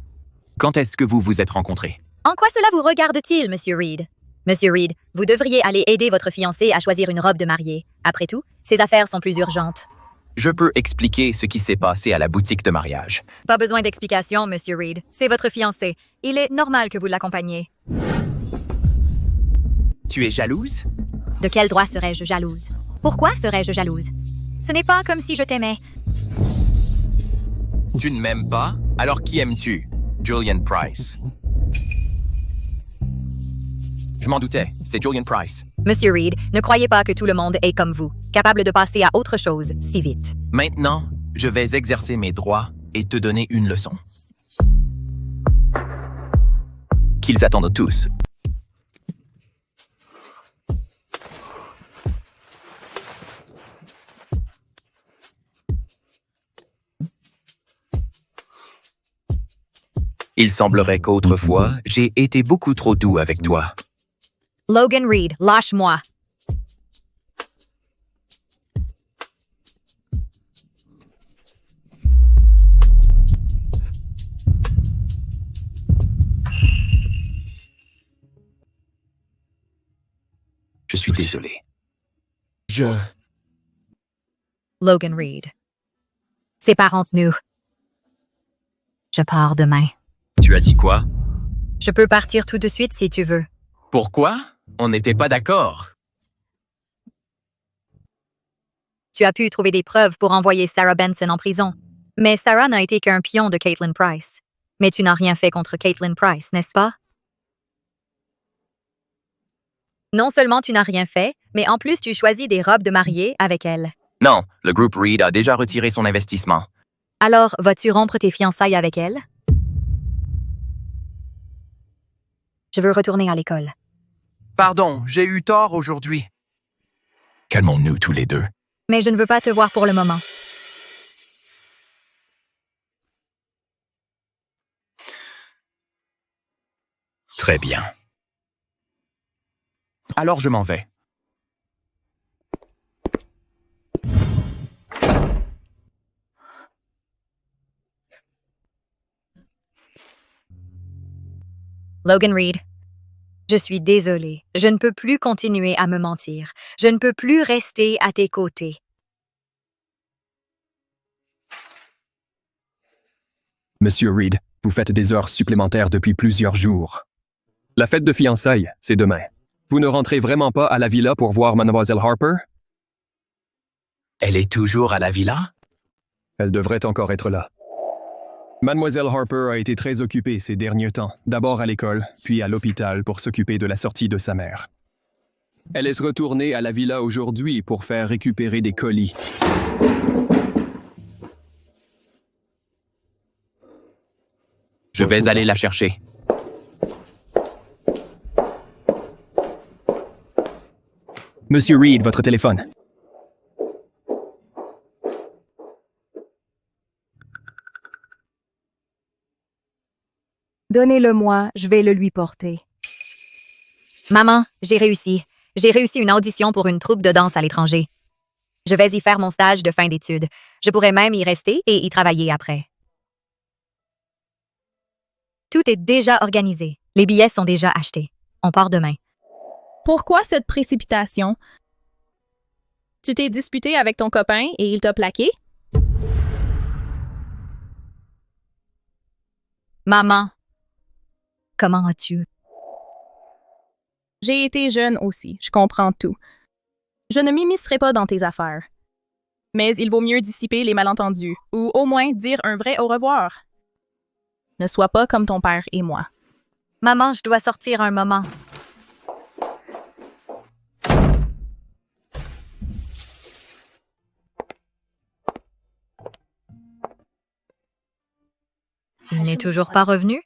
[SPEAKER 2] Quand est-ce que vous vous êtes rencontrés?
[SPEAKER 1] En quoi cela vous regarde-t-il, Monsieur Reed? Monsieur Reed, vous devriez aller aider votre fiancé à choisir une robe de mariée. Après tout, ses affaires sont plus urgentes.
[SPEAKER 2] Je peux expliquer ce qui s'est passé à la boutique de mariage.
[SPEAKER 1] Pas besoin d'explication, Monsieur Reed. C'est votre fiancé. Il est normal que vous l'accompagniez.
[SPEAKER 2] Tu es jalouse?
[SPEAKER 1] De quel droit serais-je jalouse? Pourquoi serais-je jalouse? Ce n'est pas comme si je t'aimais.
[SPEAKER 2] Tu ne m'aimes pas? Alors qui aimes-tu? Julian Price. Je m'en doutais, c'est Julian Price.
[SPEAKER 1] Monsieur Reed, ne croyez pas que tout le monde est comme vous, capable de passer à autre chose si vite.
[SPEAKER 2] Maintenant, je vais exercer mes droits et te donner une leçon. Qu'ils attendent tous. Il semblerait qu'autrefois, j'ai été beaucoup trop doux avec toi.
[SPEAKER 1] Logan Reed, lâche-moi.
[SPEAKER 2] Je suis désolé.
[SPEAKER 1] Logan Reed. Séparons nous. Je pars demain.
[SPEAKER 2] Tu as dit quoi?
[SPEAKER 1] Je peux partir tout de suite si tu veux.
[SPEAKER 2] Pourquoi? On n'était pas d'accord.
[SPEAKER 1] Tu as pu trouver des preuves pour envoyer Sarah Benson en prison. Mais Sarah n'a été qu'un pion de Caitlin Price. Mais tu n'as rien fait contre Caitlin Price, n'est-ce pas? Non seulement tu n'as rien fait, mais en plus tu choisis des robes de mariée avec elle.
[SPEAKER 2] Non, le groupe Reed a déjà retiré son investissement.
[SPEAKER 1] Alors, vas-tu rompre tes fiançailles avec elle? Je veux retourner à l'école.
[SPEAKER 2] Pardon, j'ai eu tort aujourd'hui. Calmons-nous tous les deux.
[SPEAKER 1] Mais je ne veux pas te voir pour le moment.
[SPEAKER 2] Très bien. Alors je m'en vais.
[SPEAKER 1] Logan Reed, Je suis désolée. Je ne peux plus continuer à me mentir. Je ne peux plus rester à tes côtés.
[SPEAKER 6] Monsieur Reed, vous faites des heures supplémentaires depuis plusieurs jours. La fête de fiançailles, c'est demain. Vous ne rentrez vraiment pas à la villa pour voir Mademoiselle Harper?
[SPEAKER 2] Elle est toujours à la villa?
[SPEAKER 6] Elle devrait encore être là. Mademoiselle Harper a été très occupée ces derniers temps, d'abord à l'école, puis à l'hôpital pour s'occuper de la sortie de sa mère. Elle est retournée à la villa aujourd'hui pour faire récupérer des colis.
[SPEAKER 2] Je vais aller la chercher.
[SPEAKER 6] Monsieur Reed, votre téléphone.
[SPEAKER 17] Donnez-le-moi, je vais le lui porter.
[SPEAKER 1] Maman, j'ai réussi. J'ai réussi une audition pour une troupe de danse à l'étranger. Je vais y faire mon stage de fin d'études. Je pourrais même y rester et y travailler après. Tout est déjà organisé. Les billets sont déjà achetés. On part demain.
[SPEAKER 20] Pourquoi cette précipitation? Tu t'es disputé avec ton copain et il t'a plaqué?
[SPEAKER 1] Maman, comment as-tu?
[SPEAKER 20] J'ai été jeune aussi, je comprends tout. Je ne m'immiscerai pas dans tes affaires. Mais il vaut mieux dissiper les malentendus, ou au moins dire un vrai au revoir. Ne sois pas comme ton père et moi.
[SPEAKER 1] Maman, je dois sortir un moment. Il n'est toujours pas revenu?